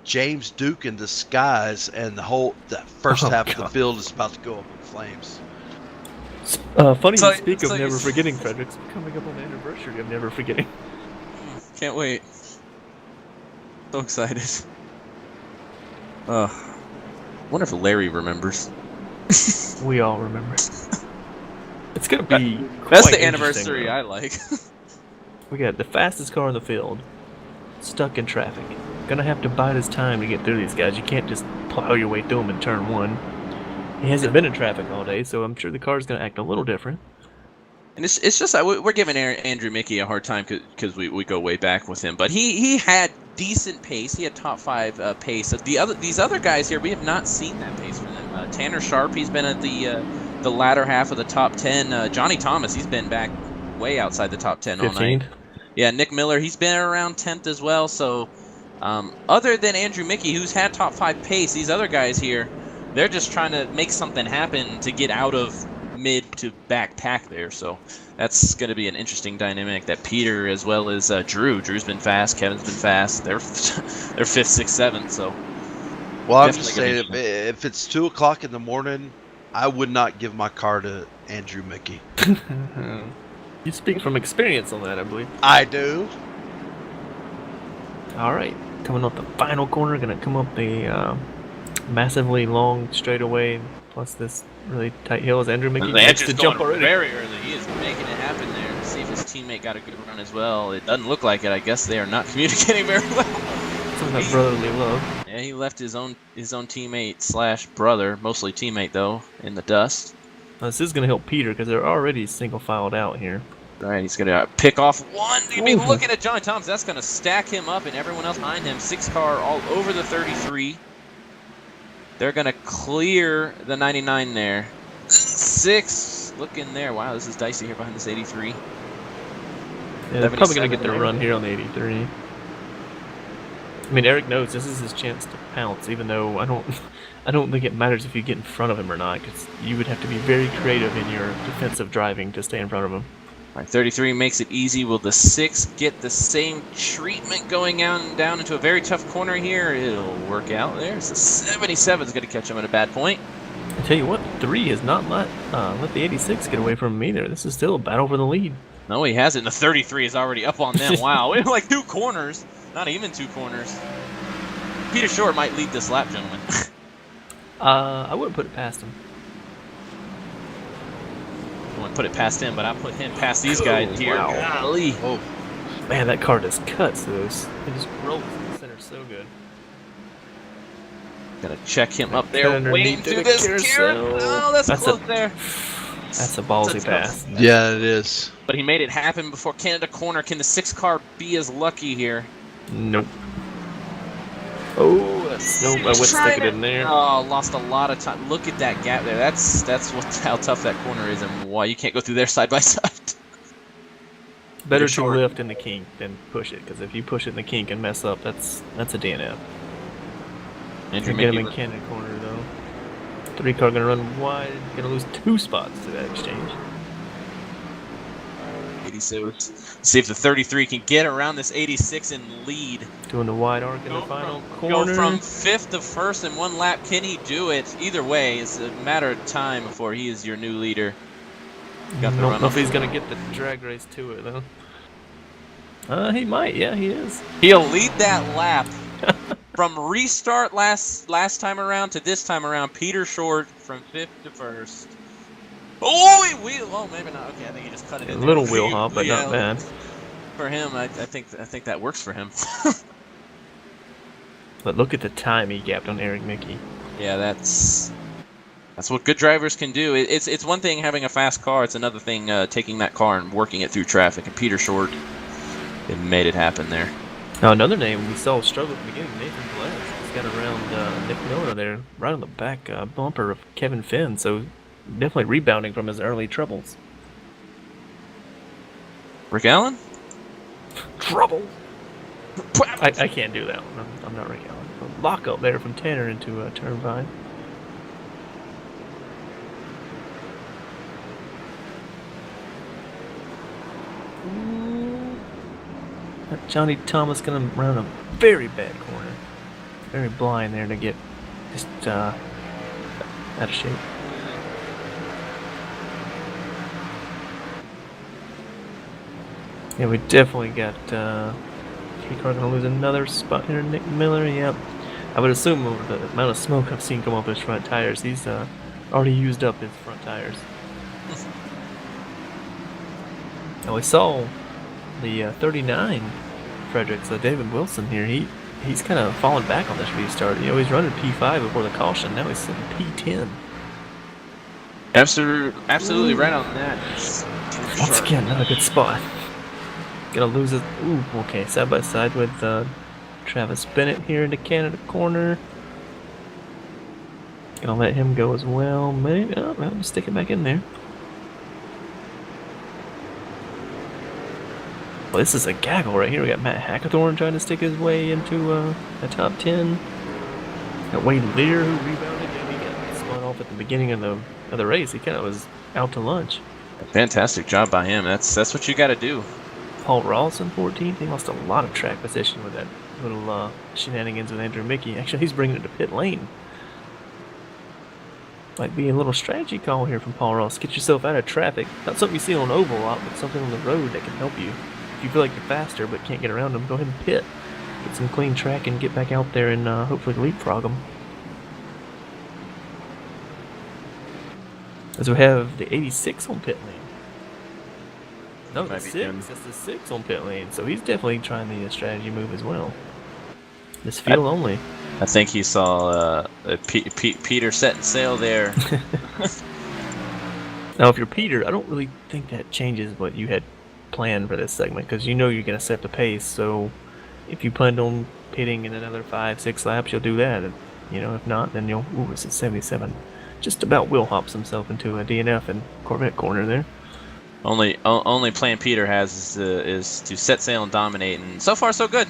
James Duke in disguise, and the first Oh, half of God. the field is about to go up in flames. Funny So- you speak of so never you- forgetting, Fredericks. We're coming up on the anniversary of never forgetting. Can't wait. So excited. Wonder if Larry remembers. We all remember. It's gonna be. That's quite the interesting, anniversary though. I like. We got the fastest car in the field, stuck in traffic. Gonna have to bide his time to get through these guys. You can't just plow your way through them in turn one. He hasn't been in traffic all day, so I'm sure the car's gonna act a little different. And it's just we're giving Andrew Mickey a hard time because we go way back with him, but he had decent pace. He had top 5 pace. These other guys here, we have not seen that pace from them. Tanner Sharp, he's been at the latter half of the top 10. Johnny Thomas, he's been back way outside the top 10 all 15th. night. Yeah, Nick Miller, he's been around 10th as well. So other than Andrew Mickey, who's had top 5 pace, these other guys here, they're just trying to make something happen to get out of mid to back pack there. So that's going to be an interesting dynamic that Peter as well as Drew's been fast, Kevin's been fast. They're 5th, 6th, 7th. So Well, I'm definitely just gonna saying, be if it's 2 o'clock in the morning, I would not give my car to Andrew Mickey. You speak from experience on that, I believe. I do. Alright, coming up the final corner, gonna come up the massively long straightaway, plus this really tight hill as Andrew Mickey makes the jump already. Very early. He is making it happen there. To see if his teammate got a good run as well. It doesn't look like it. I guess they are not communicating very well. Some of that brotherly love. Yeah, he left his own teammate / brother, mostly teammate though, in the dust. Now, this is gonna help Peter because they're already single filed out here. All right, he's gonna pick off one. I mean, Ooh. looking at Johnny Thomas, that's gonna stack him up and everyone else behind him. 6 car all over the 33. They're gonna clear the 99 there. 6 looking there. Wow, this is dicey here behind this 83. Yeah, they're probably gonna 77 get their there. run here on the 83. I mean, Eric knows this is his chance to pounce, even though I don't think it matters if you get in front of him or not, because you would have to be very creative in your defensive driving to stay in front of him. All right, 33 makes it easy. Will the 6 get the same treatment going down into a very tough corner here? It'll work out there. So 77 is going to catch him at a bad point. I tell you what, 3 has not let the 86 get away from him either. This is still a battle for the lead. No, he hasn't. The 33 is already up on them. Wow, we have like 2 corners. Not even 2 corners. Peter Short might lead this lap, gentlemen. I wouldn't put it past him. I wouldn't put it past him, but I put him past these guys here. Wow. Golly. Oh, Man, that car just cuts those. It just rolls in the center so good. Gotta check him up Cut there. underneath Waiting to through the this carousel. Oh, that's That's close a- there. That's a ballsy That's pass. yeah, it is. But he made it happen before Canada corner. Can the 6 car be as lucky here? Nope. Oh, that's nope. I would stick it in there. Oh, lost a lot of time. Look at that gap there. That's how tough that corner is and why you can't go through there side by side. Better to Short. lift in the kink than push it, because if you push it in the kink and mess up, that's a DNF. Andrew Get him Mickey in Cannon corner though. 3 car gonna run wide, gonna lose 2 spots to that exchange. 86. See if the 33 can get around this 86 and lead. Doing the wide arc in the final corner. Go from 5th to 1st in 1 lap. Can he do it? Either way, it's a matter of time before he is your new leader. Got the Don't run know if off. he's gonna get the drag race to it though. He might. Yeah, he is. He'll lead that lap. From restart last time around to this time around, Peter Short from 5th to 1st. Oh, he wheel! Oh, maybe not. Okay, I think he just cut it A in there. little wheel hop, but Yeah, not bad. For him, I think that works for him. But look at the time he gapped on Eric Mickey. Yeah, that's what good drivers can do. It's one thing having a fast car. It's another thing taking that car and working it through traffic. And Peter Short, it made it happen there. Now another name we saw struggle at the beginning, Nathan Velez. He's got around Nick Miller there, right on the back bumper of Kevin Finn. So definitely rebounding from his early troubles. Rick Allen? Trouble. I can't do that one. I'm not Rick Allen. A lock up there from Tanner into turn 5. Johnny Thomas gonna run a very bad corner. Very blind there to get just out of shape. Yeah, we definitely got K-Car gonna lose another spot here. Nick Miller, yep. I would assume over the amount of smoke I've seen come off his front tires, he's already used up his front tires. Now we saw The 39 Fredericks, David Wilson here, he's kind of fallen back on this restart. You know, he's running P5 before the caution. Now he's sitting P10. Absolutely right on that. Once again, another good spot. Gonna lose it. Ooh, okay, side by side with Travis Bennett here into Canada corner. Gonna let him go as well. Maybe, oh, well, stick it back in there. Well, this is a gaggle right here. We got Matt Hackathorn trying to stick his way into a top 10. Got Wade Lear who rebounded. Yeah, he got spun off at the beginning of the race. He kind of was out to lunch. Fantastic job by him. That's what you got to do. Paul Rawson, 14th. He lost a lot of track position with that little shenanigans with Andrew Mickey. Actually, he's bringing it to pit lane. Might be a little strategy call here from Paul Ross. Get yourself out of traffic. Not something you see on oval a lot, but something on the road that can help you. If you feel like you're faster but can't get around them, go ahead and pit. Get some clean track and get back out there and hopefully leapfrog them. As we have the 86 on pit lane. No, the 6. That's the 6 on pit lane. So he's definitely trying the strategy move as well. This field only. I think he saw Peter setting sail there. Now, if you're Peter, I don't really think that changes what you had planned for this segment, because you know you're going to set the pace. So if you planned on pitting in another 5-6 laps, you'll do that. And, you know, if not, then you'll. Ooh, it's at 77. Just about will hops himself into a DNF and Corvette corner there. Only plan Peter has is to set sail and dominate, and so far so good.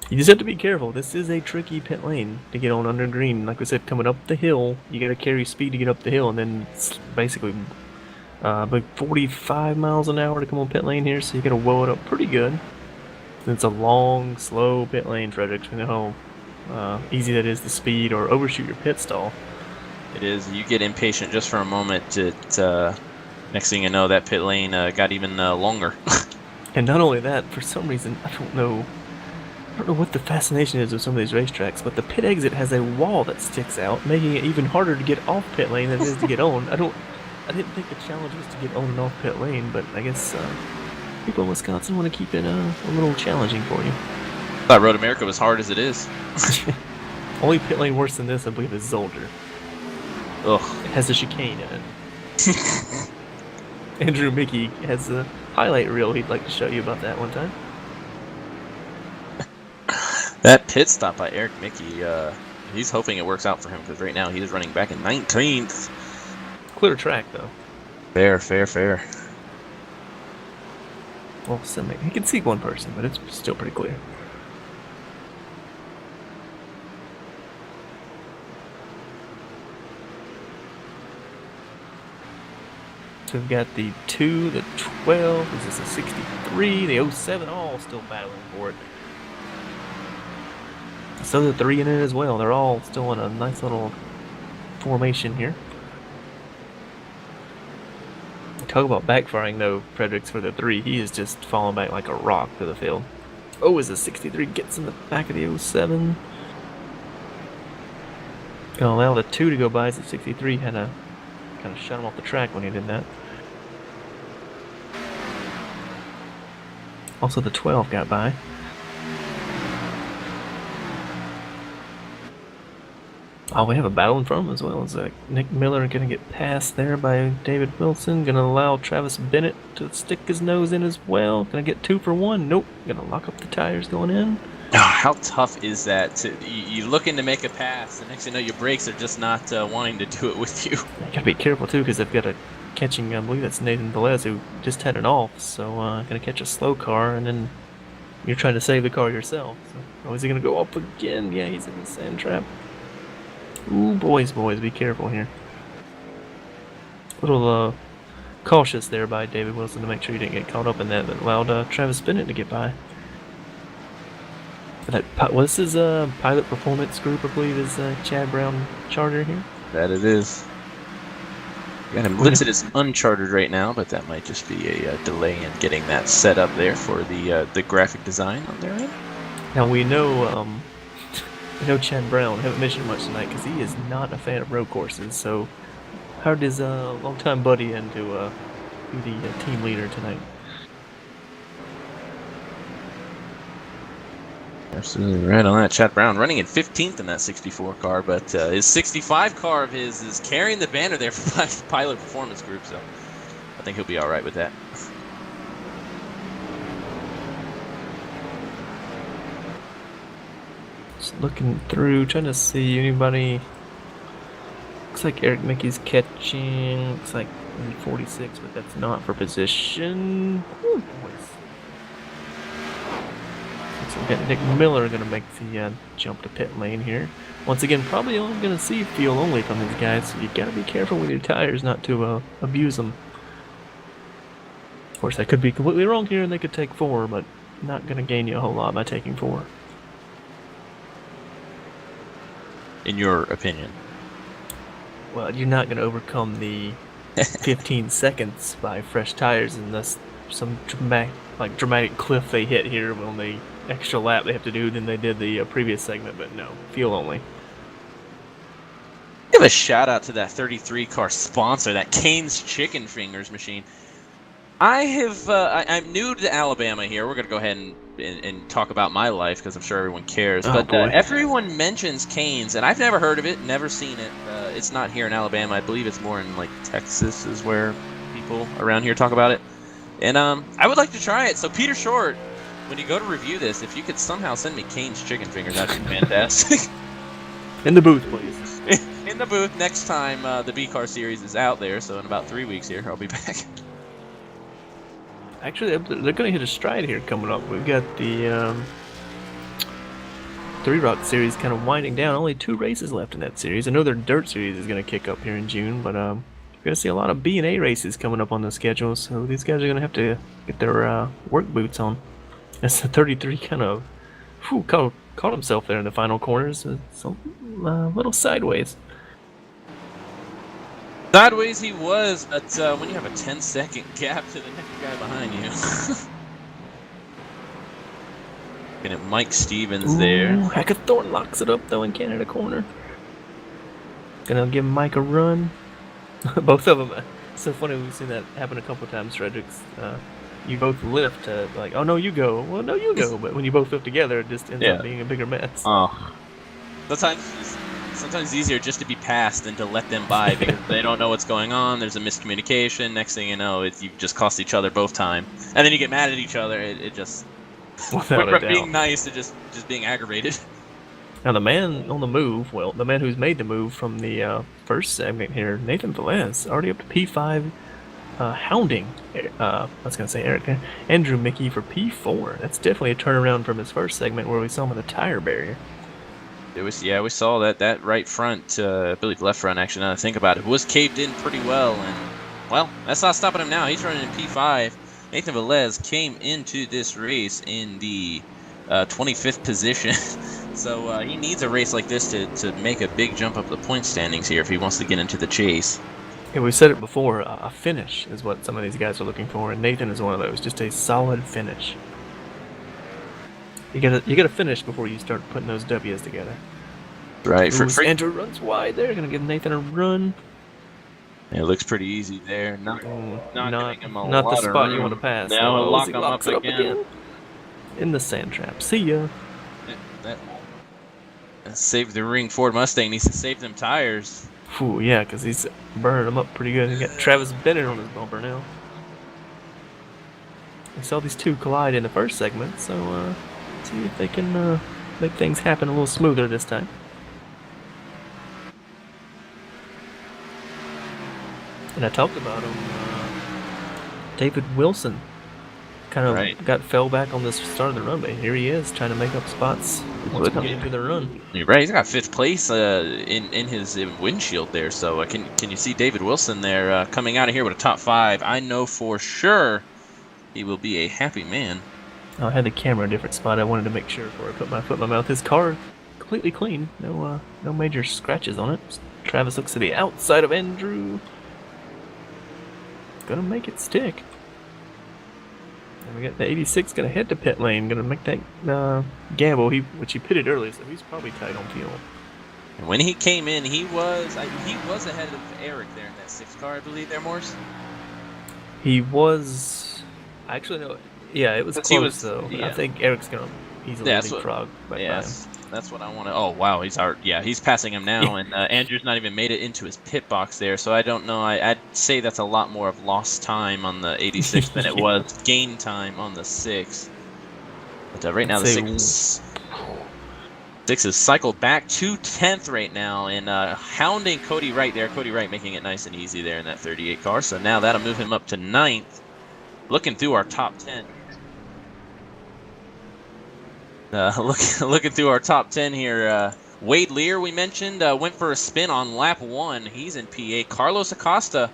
You just have to be careful. This is a tricky pit lane to get on under green. Like I said, coming up the hill, you got to carry speed to get up the hill, and then it's basically like 45 miles an hour to come on pit lane here, so you got to whoa it up pretty good. And it's a long, slow pit lane, Fredericks. You know how easy that is to speed or overshoot your pit stall. It is. You get impatient just for a moment. Next thing you know, that pit lane got even longer. And not only that, for some reason, I don't know what the fascination is with some of these racetracks, but the pit exit has a wall that sticks out, making it even harder to get off pit lane than it is to get on. I didn't think the challenge was to get on and off pit lane, but I guess people in Wisconsin want to keep it a little challenging for you. I thought Road America was hard as it is. Only pit lane worse than this, I believe, is Zolder. Ugh. It has a chicane in it. Andrew Mickey has a highlight reel he'd like to show you about that one time. That pit stop by Eric Mickey, he's hoping it works out for him, because right now he's running back in 19th. Clear track, though. Fair. Well, he can see one person, but it's still pretty clear. So we've got the 2, the 12, this is a 63, the 07, all still battling for it. So the 3 in it as well. They're all still in a nice little formation here. Talk about backfiring though, Fredericks for the 3. He is just falling back like a rock to the field. Oh, as the 63 gets in the back of the 07. Gonna allow the 2 to go by as the 63 had to kind of shut him off the track when he did that. Also the 12 got by. Oh, we have a battle in front of him as well. As Nick Miller going to get passed there by David Wilson. Going to allow Travis Bennett to stick his nose in as well. Going to get 2 for 1. Nope. Going to lock up the tires going in. Oh, how tough is that? You're looking to make a pass, and next thing you know, your brakes are just not wanting to do it with you. You got to be careful too, because they've got a catching. I believe that's Nathan Velez who just had it off. So going to catch a slow car, and then you're trying to save the car yourself. So, is he going to go up again? Yeah, he's in the sand trap. Ooh, boys, be careful here. A little cautious there by David Wilson to make sure he didn't get caught up in that, but allowed Travis Bennett to get by. This is a Pilot Performance Group, I believe, is Chad Brown Charter here. That it is. Got him listed as unchartered right now, but that might just be a delay in getting that set up there for the graphic design on their end. Now we know Chad Brown. I haven't mentioned much tonight because he is not a fan of road courses. So hired his longtime buddy in to be the team leader tonight. Absolutely right on that. Chad Brown running in 15th in that 64 car, but his 65 car of his is carrying the banner there for Pilot Performance Group, so I think he'll be all right with that. Just looking through, trying to see anybody. Looks like Eric Mickey's catching. Looks like 46, but that's not for position. Whew, boys. So we got Nick Miller going to make the jump to pit lane here. Once again, probably only going to see fuel only from these guys, so you got to be careful with your tires not to abuse them. Of course, I could be completely wrong here, and they could take 4, but not going to gain you a whole lot by taking 4. In your opinion? Well, you're not going to overcome the 15 seconds by fresh tires unless some dramatic cliff they hit here on the extra lap they have to do than they did the previous segment, but no, fuel only. Give a shout out to that 33 car sponsor, that Cane's Chicken Fingers machine. I'm new to Alabama here. We're gonna go ahead and talk about my life because I'm sure everyone cares. Oh, but boy. everyone mentions Cane's, and I've never heard of it, never seen it. It's not here in Alabama. I believe it's more in like Texas is where people around here talk about it. And I would like to try it. So Peter Short, when you go to review this, if you could somehow send me Cane's Chicken Fingers, that'd be fantastic. In the booth, please. In the booth next time the B-Car series is out there. So in about 3 weeks here, I'll be back. Actually, they're going to hit a stride here coming up. We've got the 3 Rock series kind of winding down. Only 2 races left in that series. I know their Dirt series is going to kick up here in June, but we're going to see a lot of B and A races coming up on the schedule. So these guys are going to have to get their work boots on. As the 33 kind of caught himself there in the final corners. It's a little sideways. Sideways he was, but when you have a 10-second gap to the next guy behind you. Looking at Mike Stevens there. Hackathorn locks it up though in Canada corner. Gonna give Mike a run. Both of them. It's so funny, we've seen that happen a couple of times, Fredericks. You both lift like, oh no, you go. Well, no, you go. But when you both lift together, it just ends up being a bigger mess. Oh. Sometimes it's easier just to be passed than to let them by because they don't know what's going on. There's a miscommunication. Next thing you know, you've just cost each other both time. And then you get mad at each other. It just... Without a from doubt. being nice to just being aggravated. Now the man on the move, well, the man who's made the move from the first segment here, Nathan Velez, already up to P5, hounding, I was going to say Eric there, Andrew Mickey for P4. That's definitely a turnaround from his first segment where we saw him with a tire barrier. We saw that right front, I believe left front actually, now that I think about it, was caved in pretty well, and, well, that's not stopping him now. He's running in P5. Nathan Velez came into this race in the 25th position, so he needs a race like this to make a big jump up the point standings here if he wants to get into the chase. Yeah, we said it before, a finish is what some of these guys are looking for, and Nathan is one of those, just a solid finish. You gotta finish before you start putting those W's together. Right. Andrew runs wide there, gonna give Nathan a run. It looks pretty easy there. Not giving him a not lot the spot of you room. want to pass. Now he'll lock he him locks up it again. In the sand trap. See ya. That saved the ring. Ford Mustang needs to save them tires. Ooh, yeah, because he's burning them up pretty good. He got Travis Bennett on his bumper now. We saw these two collide in the first segment, so let's see if they can make things happen a little smoother this time. And I talked about him, David Wilson kind of fell back on this start of the run, but here he is trying to make up spots once coming into the run. You're right, he's got 5th place in his windshield there, so can you see David Wilson there coming out of here with a top 5? I know for sure he will be a happy man. I had the camera in a different spot. I wanted to make sure before I put my foot in my mouth. His car completely clean, no major scratches on it. Travis looks to the outside of Andrew. Gonna make it stick. And we got the 86 gonna head to pit lane, gonna make that gamble, which he pitted early, so he's probably tight on fuel. And when he came in, he was ahead of Eric there in that 6th car, I believe, there, Morse. He was actually no, yeah, it was close though. Yeah. I think Eric's gonna easily leapfrog right by him. That's what I want to. Oh wow, he's passing him now, and Andrew's not even made it into his pit box there. So I don't know. I'd say that's a lot more of lost time on the 86 than it was gain time on the 6. But right now the 6 is cycled back to 10th right now, and hounding Cody Wright there. Cody Wright making it nice and easy there in that 38 car. So now that'll move him up to 9th. Looking through our top 10. Looking through our top 10 here, Wade Lear, we mentioned, went for a spin on lap 1. He's in P8. Carlos Acosta,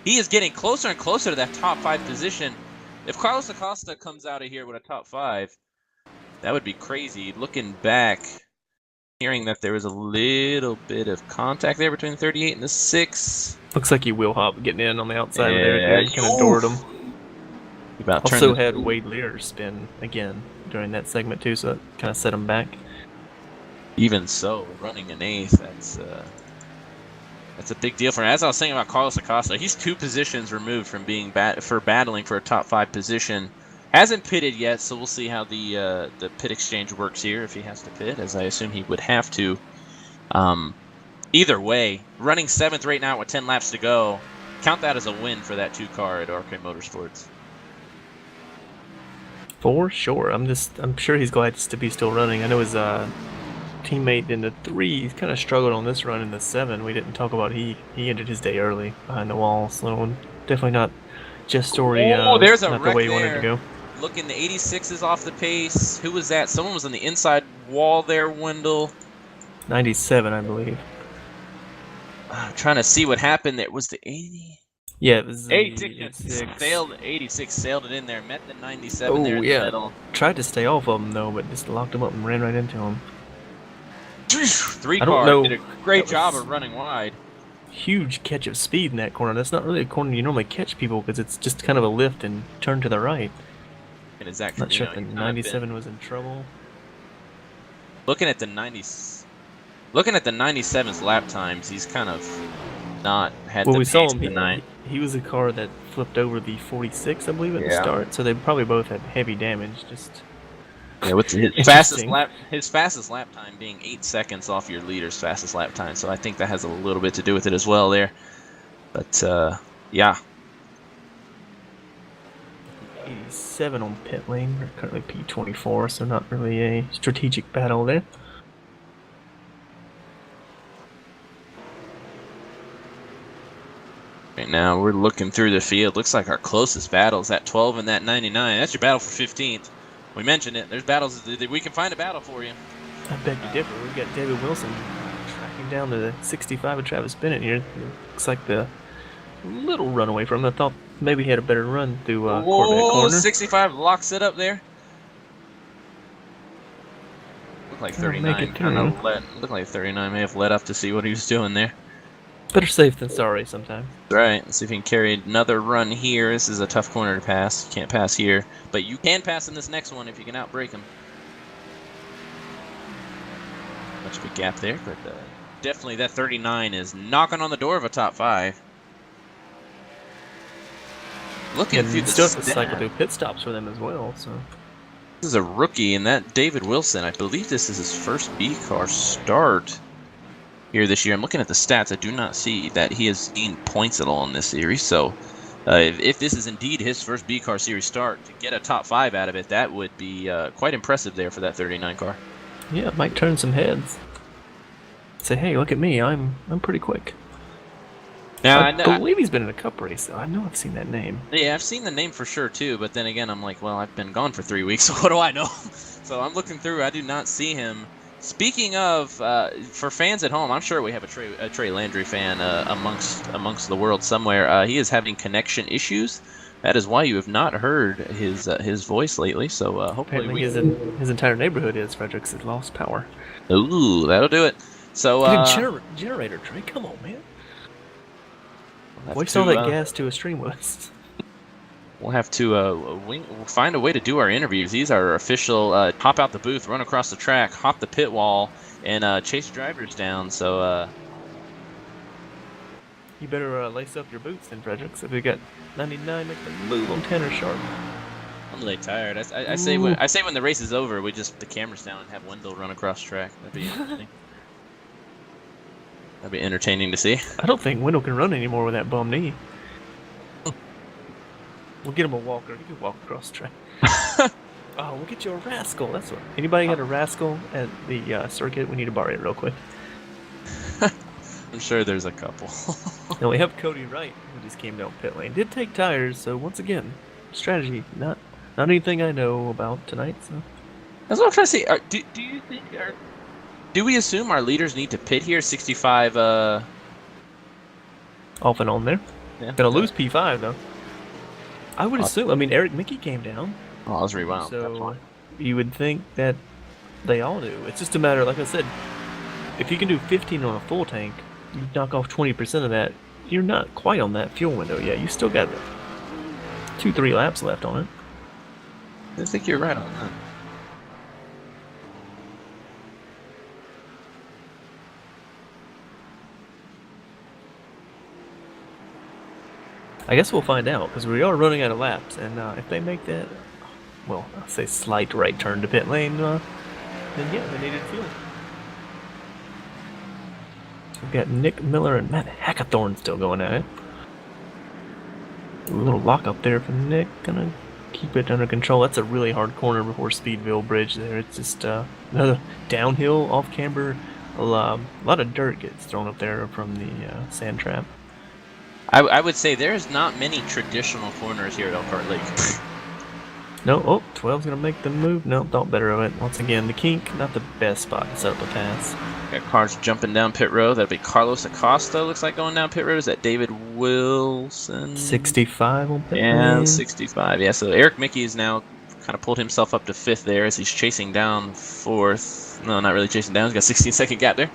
he is getting closer and closer to that top 5 position. If Carlos Acosta comes out of here with a top 5, that would be crazy. Looking back, hearing that there was a little bit of contact there between the 38 and the 6. Looks like he will hop getting in on the outside of there. Kind of doored him. Also had Wade Lear spin again during that segment too, so that kind of set him back. Even so, running an 8th, that's a big deal for him. As I was saying about Carlos Acosta, he's 2 positions removed from being battling for a top 5 position. Hasn't pitted yet, so we'll see how the pit exchange works here if he has to pit, as I assume he would have to. Either way, running 7th right now with 10 laps to go. Count that as a win for that 2 car at Arcade Motorsports. For sure. I'm sure he's glad to be still running. I know his teammate in the 3 kind of struggled on this run in the 7. We didn't talk about he ended his day early behind the wall, so definitely not just story. There's a not wreck the way he there. wanted to go. Looking, the 86 is off the pace. Who was that? Someone was on the inside wall there, Wendell. 97, I believe. I'm trying to see what happened there. Was the 80? Yeah, it was 86 sailed it in there, met the 97 there in the middle. Tried to stay off of him though, but just locked him up and ran right into him. 3 car did a great job of running wide. Huge catch of speed in that corner. That's not really a corner you normally catch people because it's just kind of a lift and turn to the right. And exactly. Not sure if the 97 was in trouble. Looking at the 97's lap times, he's kind of not had the we pace saw him tonight. He was a car that flipped over the 46, I believe, at the start. So they probably both had heavy damage. With his fastest lap time being 8 seconds off your leader's fastest lap time. So I think that has a little bit to do with it as well there. But yeah. 87 on pit lane. We're currently P24, so not really a strategic battle there. Right now, we're looking through the field. Looks like our closest battle is that 12 and that 99. That's your battle for 15th. We mentioned it. There's battles. We can find a battle for you. I beg to differ. We've got David Wilson tracking down to the 65 of Travis Bennett here. Looks like the little run away from him. I thought maybe he had a better run through Corvette corner. 65 locks it up there. Looked like 39. Looked like 39 may have let up to see what he was doing there. Better safe than sorry sometimes. Right. Let's see if he can carry another run here. This is a tough corner to pass. You can't pass here. But you can pass in this next one if you can outbrake him. Much of a gap there, but definitely that 39 is knocking on the door of a top 5. Looking through the still have to cycle through pit stops for them as well. So this is a rookie, and that David Wilson, I believe this is his first B car start here this year. I'm looking at the stats. I do not see that he has gained points at all in this series. So if this is indeed his first B car series start, to get a top 5 out of it, that would be quite impressive there for that 39 car. Yeah, it might turn some heads. Say, hey, look at me. I'm pretty quick. Now, I believe he's been in a cup race, though. I know I've seen that name. Yeah, I've seen the name for sure, too. But then again, I'm like, well, I've been gone for 3 weeks, so what do I know? So I'm looking through. I do not see him. Speaking of, for fans at home, I'm sure we have a Trey Landry fan amongst the world somewhere. He is having connection issues. That is why you have not heard his voice lately. So hopefully his entire neighborhood is Fredericks has lost power. Ooh, that'll do it. So generator, Trey, come on, man. Waste all that gas to a Stream West. We'll have to we'll find a way to do our interviews. These are our official hop out the booth, run across the track, hop the pit wall, and chase drivers down. So you better lace up your boots then, Fredericks. If we got 99, make the move on Tanner Sharp. I'm really tired. I say when the race is over, we just put the cameras down and have Wendell run across track. That'd be interesting. That'd be entertaining to see. I don't think Wendell can run anymore with that bum knee. We'll get him a walker. He can walk across the track. Oh, we'll get you a rascal. That's what. Anybody got a rascal at the circuit? We need to borrow it real quick. I'm sure there's a couple. Now we have Cody Wright, who just came down pit lane. Did take tires, so once again, strategy. Not anything I know about tonight. So That's what I'm trying to say. Do you think? Do we assume our leaders need to pit here? 65. Off and on there. Yeah. Gonna lose P5 though. I would assume. I mean, Eric Mickey came down. Oh, I was rewound. So you would think that they all do. It's just a matter, like I said, if you can do 15 on a full tank, you knock off 20% of that. You're not quite on that fuel window yet. You still got 2-3 laps left on it. I think you're right on that. I guess we'll find out, because we are running out of laps, and if they make that, well, I'll say slight right turn to pit lane, then yeah, they needed fuel. So we've got Nick Miller and Matt Hackathorn still going at it. A little lock up there for Nick, gonna keep it under control. That's a really hard corner before Speedville Bridge there. It's just another downhill off camber. A lot of dirt gets thrown up there from the sand trap. I would say there's not many traditional corners here at Elkhart Lake. No, 12's gonna make the move. No, thought better of it. Once again, the kink, not the best spot to set up a pass. Got cars jumping down pit road. That'd be Carlos Acosta, looks like, going down pit road. Is that David Wilson? 65 on pit Yeah, lane. 65. Yeah, so Eric Mickey has now kind of pulled himself up to 5th there as he's chasing down 4th. No, not really chasing down. He's got a 16-second gap there.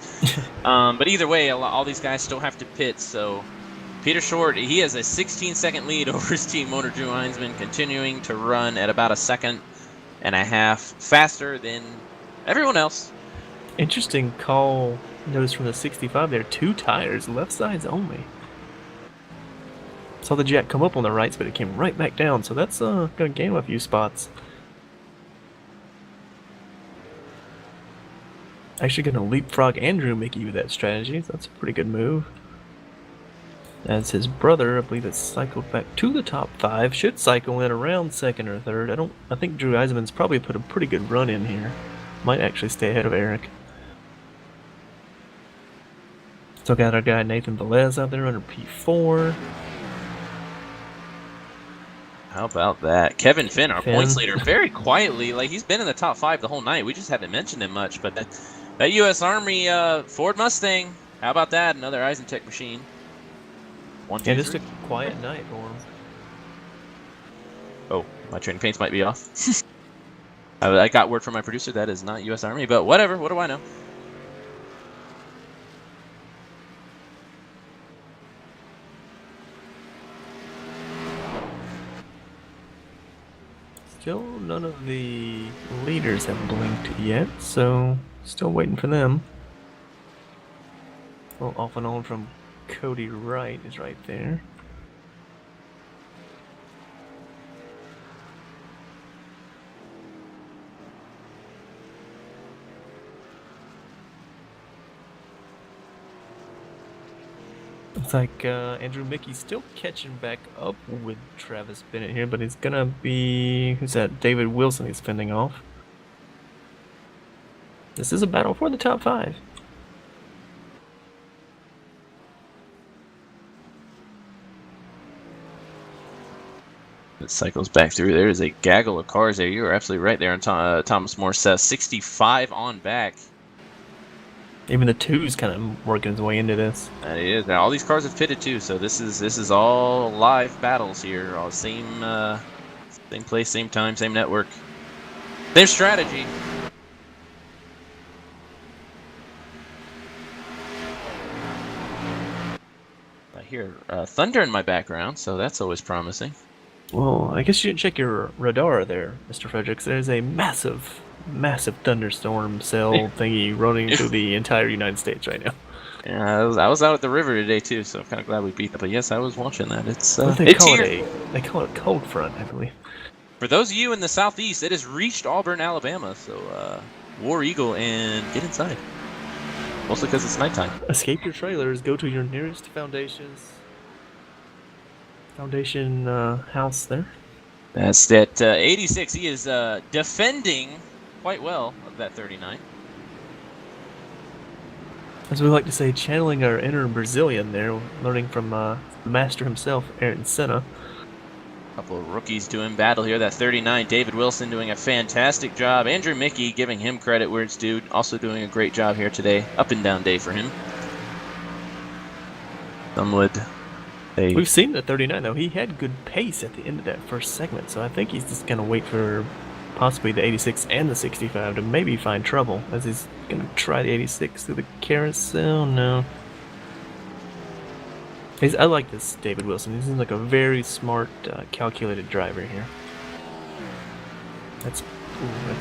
But either way, all these guys still have to pit, so Peter Short, he has a 16-second lead over his team owner, Drew Heinzman, continuing to run at about a 1.5 seconds faster than everyone else. Interesting call. Notice from the 65 there, 2 tires, left sides only. Saw the jack come up on the rights, but it came right back down, so that's gonna gain a few spots. Actually gonna leapfrog Andrew Mickey with that strategy, so that's a pretty good move. As his brother, I believe, has cycled back to the top 5. Should cycle in around 2nd or 3rd. I think Drew Eisenman's probably put a pretty good run in here. Might actually stay ahead of Eric. Still got our guy Nathan Velez out there under P4. How about that? Kevin Finn, our Finn. points leader, very quietly, like he's been in the top 5 the whole night. We just haven't mentioned him much, but that U.S. Army Ford Mustang, how about that? Another Eisentech machine. 1, 2, Yeah, just 3. a quiet night for him. Oh, my training paints might be off. I got word from my producer that is not U.S. Army, but whatever. What do I know? Still none of the leaders have blinked yet, so still waiting for them. Well, off and on from Cody Wright is right there. Looks like Andrew Mickey's still catching back up with Travis Bennett here, but it's gonna be, who's that? David Wilson he's fending off. This is a battle for the top 5. It cycles back through. There is a gaggle of cars there. You are absolutely right there. And Thomas Moore says 65 on back. Even the 2's kind of working his way into this. That is. Now all these cars have pitted too, so this is all live battles here. All same place, same time, same network, same strategy. I hear thunder in my background, so that's always promising. Well, I guess you didn't check your radar there, Mr. Fredericks. There's a massive thunderstorm cell thingy running through the entire United States right now. Yeah, I was out at the river today too, so I'm kind of glad we beat that. But yes, I was watching that. It's What do they it's call here. They call it cold front, I believe. For those of you in the southeast, it has reached Auburn, Alabama. So War Eagle and get inside. Mostly because it's nighttime. Escape your trailers. Go to your nearest foundation house there. That's that 86. He is defending quite well of that 39. As we like to say, channeling our inner Brazilian there, learning from the master himself, Ayrton Senna. A couple of rookies doing battle here. That 39, David Wilson doing a fantastic job. Andrew Mickey giving him credit where it's due. Also doing a great job here today. Up and down day for him. Some would say... We've seen the 39, though. He had good pace at the end of that first segment, so I think he's just going to wait for possibly the 86 and the 65 to maybe find trouble, as he's going to try the 86 through the carousel. No. I like this David Wilson. He seems like a very smart, calculated driver here. That's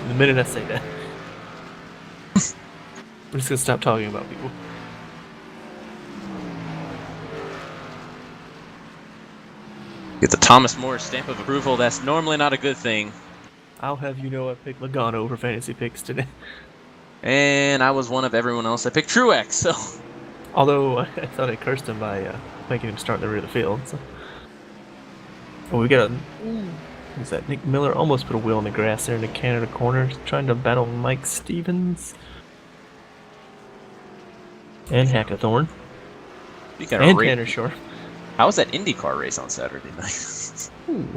the minute I say that. I'm just going to stop talking about people. Get the Thomas Morris stamp of approval. That's normally not a good thing. I'll have you know I picked Logano for fantasy picks today. And I was one of everyone else. I picked Truex, so... Although I thought I cursed him by making him start in the rear of the field. So. Oh, we got a... Who's that? Nick Miller almost put a wheel in the grass there in the Canada corner, trying to battle Mike Stevens. And Hackathorn. And Tanner Short. How was that IndyCar race on Saturday night? Ooh.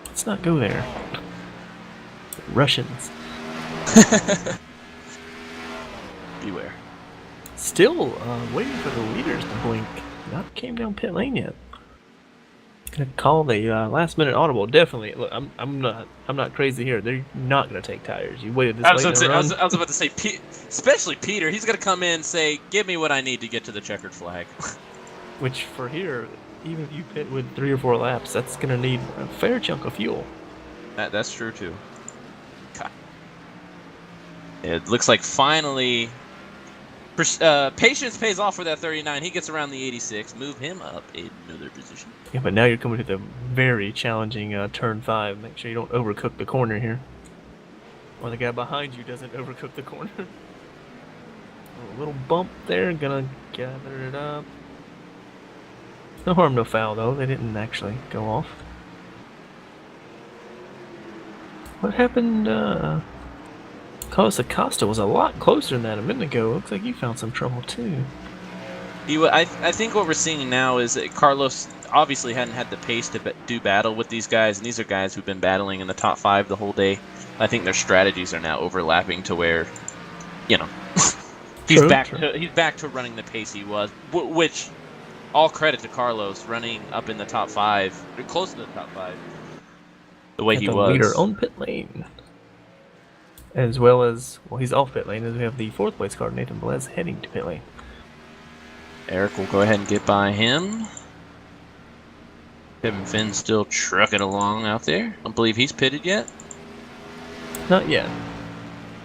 Let's not go there. Russians. Beware. Still waiting for the leaders to blink. Not came down pit lane yet. Gonna call the last minute audible. Definitely. Look, I'm not crazy here. They're not gonna take tires. You waited this late in the run. I was about to say, especially Peter. He's gonna come in and say, "Give me what I need to get to the checkered flag." Which for here, even if you pit with 3 or 4 laps, that's gonna need a fair chunk of fuel. That's true too. God. It looks like finally. Patience pays off for that 39. He gets around the 86. Move him up another position. Yeah, but now you're coming to the very challenging turn 5. Make sure you don't overcook the corner here. Or the guy behind you doesn't overcook the corner. A little bump there. Gonna gather it up. No harm, no foul, though. They didn't actually go off. What happened? Carlos Acosta was a lot closer than that a minute ago. Looks like you found some trouble too. I think what we're seeing now is that Carlos obviously hadn't had the pace to do battle with these guys, and these are guys who've been battling in the top 5 the whole day. I think their strategies are now overlapping to where, you know, he's back to running the pace he was, which all credit to Carlos running up in the top 5, or close to the top 5, the way he was. Leader on pit lane. As well as, well, he's off pit lane, as we have the 4th place car, Nathan Velez, heading to pit lane. Eric will go ahead and get by him. Kevin Finn still trucking along out there. Don't believe he's pitted yet. Not yet.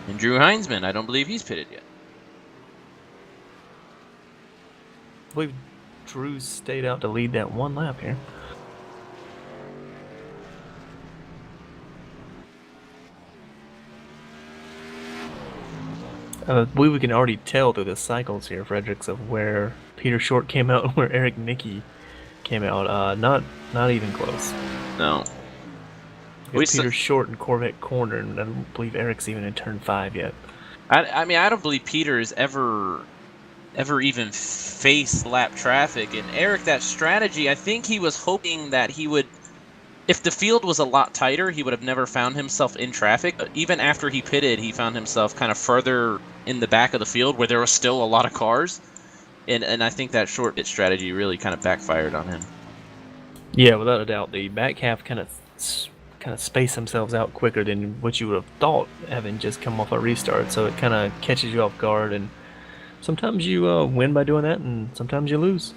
And Drew Heinzman, I don't believe he's pitted yet. I believe Drew stayed out to lead that 1 lap here. I believe we can already tell through the cycles here, Fredericks, of where Peter Short came out and where Eric Nicky came out. Not even close. No. Peter Short and Corvette Corner, and I don't believe Eric's even in turn 5 yet. I mean, I don't believe Peter has ever even faced lap traffic. And Eric, that strategy, I think he was hoping that he would, if the field was a lot tighter, he would have never found himself in traffic. Even after he pitted, he found himself kind of further in the back of the field where there was still a lot of cars. And I think that short pit strategy really kind of backfired on him. Yeah, without a doubt. The back half kind of space themselves out quicker than what you would have thought, having just come off a restart. So it kind of catches you off guard, and sometimes you win by doing that, and sometimes you lose.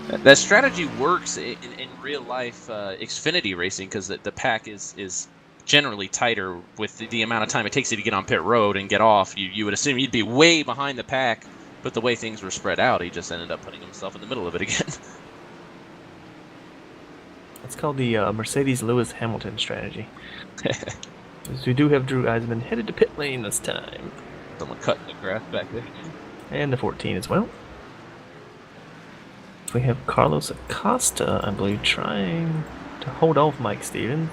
That strategy works in real life Xfinity racing because the pack is generally tighter with the amount of time it takes you to get on pit road and get off. You would assume you'd be way behind the pack, but the way things were spread out, he just ended up putting himself in the middle of it again. It's called the Mercedes Lewis Hamilton strategy. So we do have Drew Eisman headed to pit lane this time. Someone cutting the grass back there. And the 14 as well. We have Carlos Acosta, I believe, trying to hold off Mike Stevens.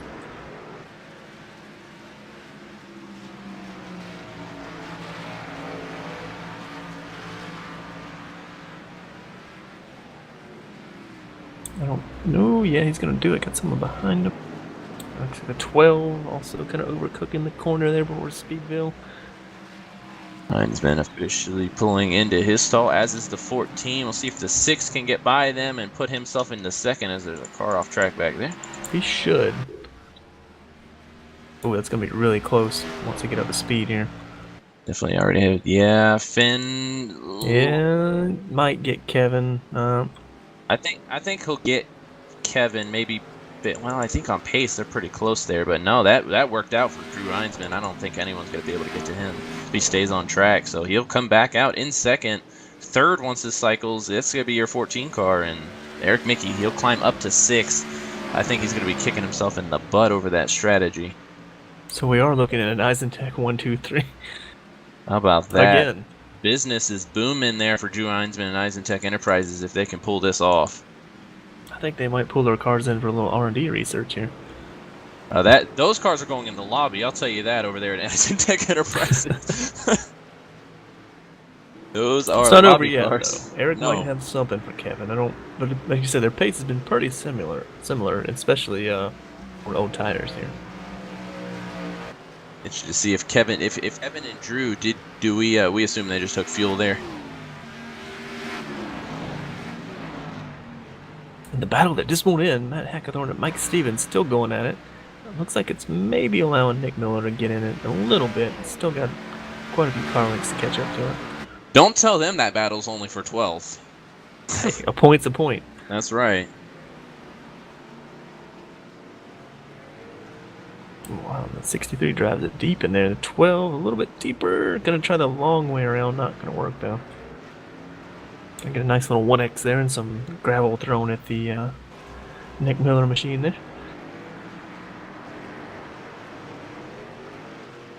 I don't know. Yeah, he's going to do it. Got someone behind him. Looks like a 12, also kind of overcooking the corner there before Speedville. Heinzman officially pulling into his stall, as is the 14. We'll see if the 6 can get by them and put himself into second, as there's a car off track back there. He should. Oh, that's going to be really close once we get up to speed here. Definitely already have. Yeah, Finn. Yeah, might get Kevin. I think he'll get Kevin, maybe. Well, I think on pace they're pretty close there, but no, that worked out for Drew Heinzman. I don't think anyone's going to be able to get to him if he stays on track. So he'll come back out in second. Third, once this cycles, it's going to be your 14 car, and Eric Mickey, he'll climb up to 6th. I think he's going to be kicking himself in the butt over that strategy. So we are looking at an Eisentech 1, 2, 3. How about that? Again. Business is booming there for Drew Heinzman and Eisentech Enterprises if they can pull this off. I think they might pull their cars in for a little R&D research here. Those cars are going in the lobby. I'll tell you that over there at Eisentech Enterprises. Those are It's not over lobby yet, cars. though. Eric No. might have something for Kevin. I don't, but like you said, their pace has been pretty similar, especially for old tires here. Interested to see if Kevin, if Evan and Drew do we assume they just took fuel there. In the battle that just won't end, Matt Hackathorn and Mike Stevens still going at it. It looks like it's maybe allowing Nick Miller to get in it a little bit. Still got quite a few car links to catch up to it. Don't tell them that battle's only for 12th. Hey, a point's a point. That's right. Wow, the 63 drives it deep in there. The 12, a little bit deeper. Gonna try the long way around. Not gonna work though. Gonna get a nice little 1X there and some gravel thrown at the Nick Miller machine there.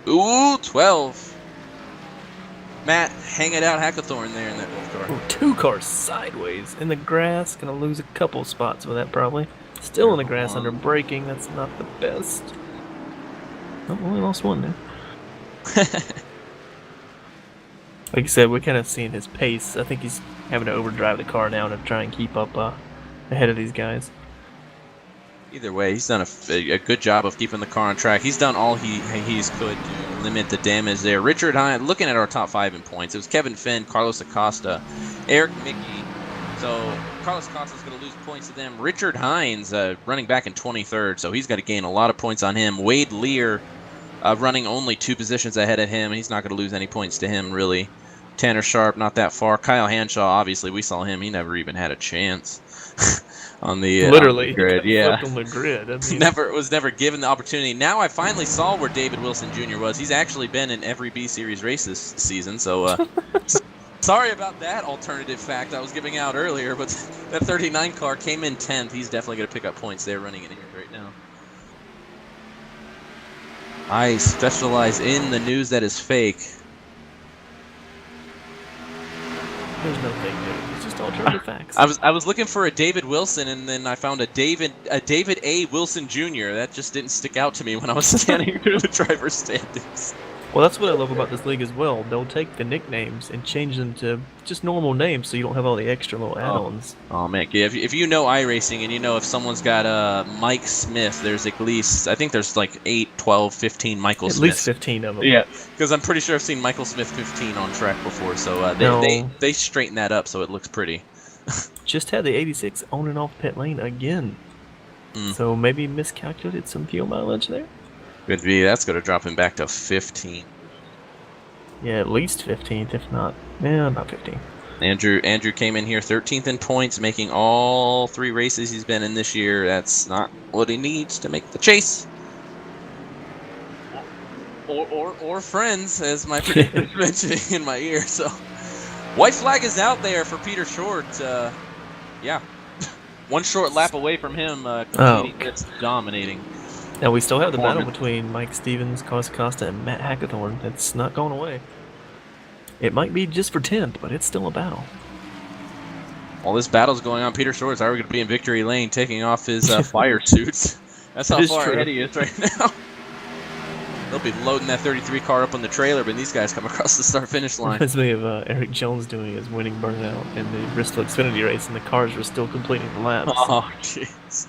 Ooh, 12. Matt, hang it out Hackathorn there in that car. Ooh, 2 cars sideways in the grass. Gonna lose a couple spots with that probably. Still in the grass under braking. That's not the best. Oh, only lost 1 there. Like you said, we're kind of seeing his pace. I think he's having to overdrive the car now to try and keep up ahead of these guys. Either way, he's done a good job of keeping the car on track. He's done all he's could to limit the damage there. Richard Hines, looking at our top 5 in points, it was Kevin Finn, Carlos Acosta, Eric Mickey. So Carlos Acosta's going to lose points to them. Richard Hines running back in 23rd, so he's got to gain a lot of points on him. Wade Lear running only 2 positions ahead of him. He's not going to lose any points to him, really. Tanner Sharp, not that far. Kyle Hanshaw, obviously, we saw him. He never even had a chance on the Literally, grid. Yeah, on the grid. I mean, was never given the opportunity. Now I finally saw where David Wilson Jr. was. He's actually been in every B Series race this season. So sorry about that alternative fact I was giving out earlier. But that 39 car came in 10th. He's definitely going to pick up points there running in here right now. I specialize in the news that is fake. there's no fake news. It's just alternative facts. I was looking for a David Wilson, and then I found a David A. Wilson Jr. That just didn't stick out to me when I was scanning through the driver's standings. Well, that's what I love about this league as well. They'll take the nicknames and change them to just normal names, so you don't have all the extra little add-ons. Oh man, yeah, if you know iRacing and you know if someone's got Mike Smith, there's at least, I think there's like 8, 12, 15 Michael Smiths. At least 15 of them. Yeah, because I'm pretty sure I've seen Michael Smith 15 on track before, so they straighten that up so it looks pretty. Just had the 86 on and off pit lane again. So maybe miscalculated some fuel mileage there? Could be. That's going to drop him back to 15. Yeah, at least 15th, if not, about 15. Andrew came in here 13th in points, making all 3 races he's been in this year. That's not what he needs to make the chase. Or friends, as my predictor's mentioning in my ear. So, white flag is out there for Peter Short. Yeah. one short lap away from him completing this dominating. Now we still have the battle performance. between Mike Stevens, Carlos Acosta, and Matt Hackathorn. It's not going away. It might be just for 10th, but it's still a battle. While this battle's going on, Peter Short's already going to be in victory lane, taking off his fire suits. That's how far true. ahead he is right now. They'll be loading that 33 car up on the trailer, but these guys come across the start-finish line. Reminds me of Eric Jones doing his winning burnout in the Bristol Xfinity race, and the cars were still completing the laps. Oh, jeez.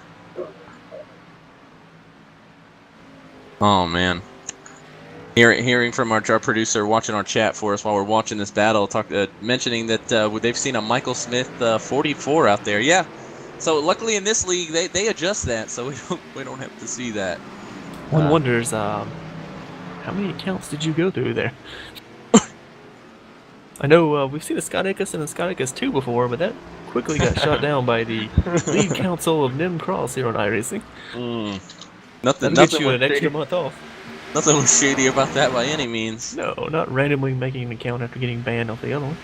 Oh, man. Hearing from our producer watching our chat for us while we're watching this battle, mentioning that they've seen a Michael Smith 44 out there. Yeah. So luckily in this league they adjust that, so we don't have to see that. One wonders how many accounts did you go through there? I know we've seen a Scott Ickes and a Scott Ickes 2 before, but that quickly got shot down by the lead counsel of Nim Cross here on iRacing. Nothing. That gets you an extra month off. Nothing was shady about that by any means. No, not randomly making an account after getting banned off the other one.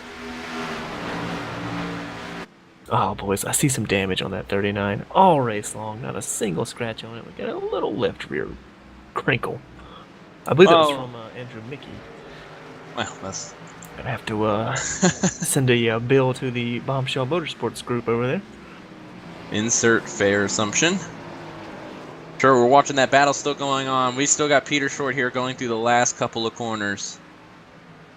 Oh, boys, I see some damage on that 39. All race long, not a single scratch on it. We got a little left rear crinkle. I believe that was from Andrew Mickey. Well, that's... Gonna have to send a bill to the Bombshell Motorsports group over there. Insert fair assumption. Sure, we're watching that battle still going on. We still got Peter Short here going through the last couple of corners.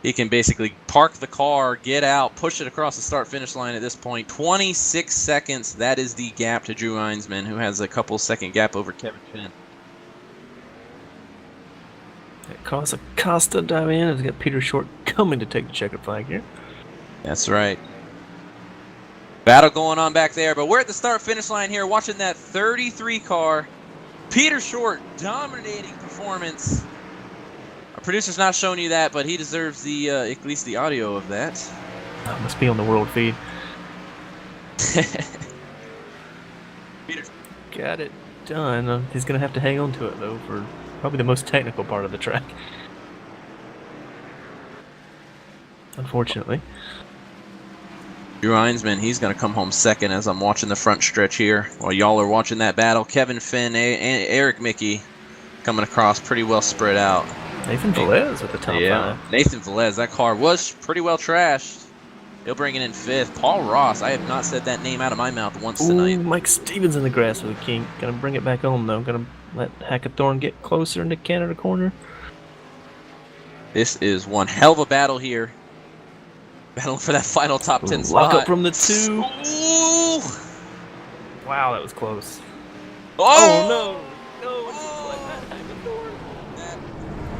He can basically park the car, get out, push it across the start-finish line at this point. 26 seconds, that is the gap to Drew Einsman, who has a couple-second gap over Kevin Finn. Carlos Acosta dive in. Has got Peter Short coming to take the checkered flag here. That's right. Battle going on back there, but we're at the start-finish line here watching that 33 car. Peter Short, dominating performance. Our producer's not showing you that, but he deserves the at least the audio of that. Must be on the world feed. Peter. Got it done. He's going to have to hang on to it, though, for probably the most technical part of the track. Unfortunately. Drew Einsman, he's going to come home second as I'm watching the front stretch here. While y'all are watching that battle, Kevin Finn and Eric Mickey coming across pretty well spread out. Nathan Velez with the top five. Nathan Velez, that car was pretty well trashed. He'll bring it in fifth. Paul Ross, I have not said that name out of my mouth once tonight. Mike Stevens in the grass with a kink. Gonna bring it back on, though. Gonna let Hackathorn get closer into Canada corner. This is one hell of a battle here. Battling for that final top 10 spot. Lock up from the 2. Ooh. Wow, that was close. Oh, no!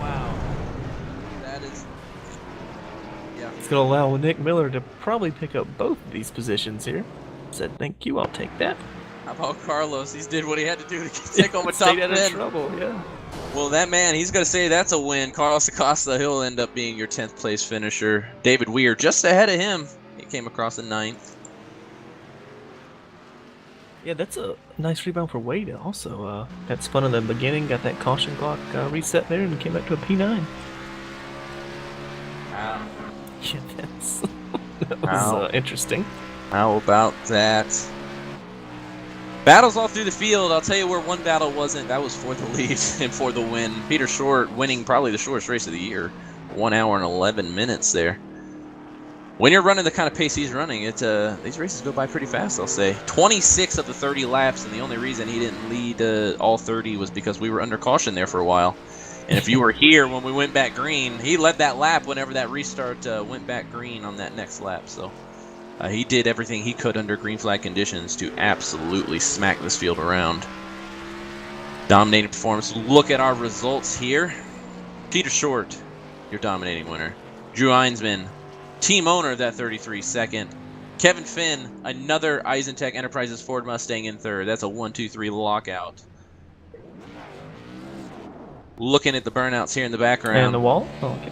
Wow. That is... Yeah. It's going to allow Nick Miller to probably pick up both of these positions here. Said, thank you, I'll take that. How about Carlos? He's did what he had to do to take home a top Stayed out of 10. trouble, yeah. Well, that man, he's going to say that's a win. Carlos Acosta, he'll end up being your 10th place finisher. David Weir just ahead of him. He came across in 9th. Yeah, that's a nice rebound for Wade also. That spun in the beginning, got that caution clock reset there, and came back to a P9. Wow. Yeah, that was interesting. How about that? Battles all through the field. I'll tell you where one battle wasn't. That was for the lead and for the win. Peter Short winning probably the shortest race of the year. 1 hour and 11 minutes there. When you're running the kind of pace he's running, these races go by pretty fast, I'll say. 26 of the 30 laps, and the only reason he didn't lead all 30 was because we were under caution there for a while. And if you were here when we went back green, he led that lap whenever that restart went back green on that next lap. So he did everything he could under green flag conditions to absolutely smack this field around. Dominating performance. Look at our results here. Peter Short, your dominating winner. Drew Einsman, team owner of that 33, second. Kevin Finn, another Eisentech Enterprises Ford Mustang in third. That's a 1-2-3 lockout. Looking at the burnouts here in the background. And the wall? Oh, okay.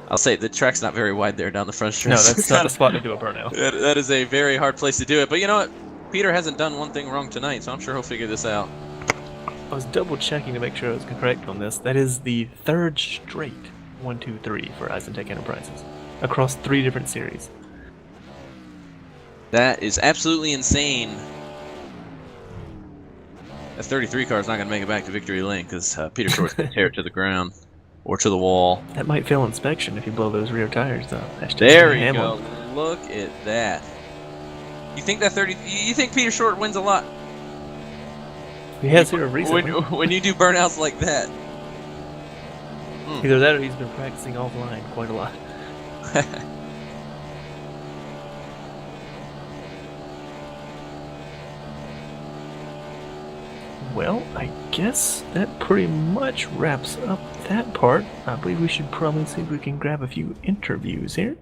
I'll say the track's not very wide there down the front stretch. No, that's not the spot to do a burnout. That is a very hard place to do it. But you know what? Peter hasn't done one thing wrong tonight, so I'm sure he'll figure this out. I was double checking to make sure I was correct on this. That is the third straight 1-2-3 for Eisentech Enterprises across 3 different series. That is absolutely insane. The 33 car is not going to make it back to Victory Lane because Peter Short's going to tear it to the ground or to the wall. That might fail inspection if you blow those rear tires, though. There you go. Look at that. You think You think Peter Short wins a lot? He has here recently. When you do burnouts like that. Either that or he's been practicing offline quite a lot. Well, I guess that pretty much wraps up that part. I believe we should probably see if we can grab a few interviews here.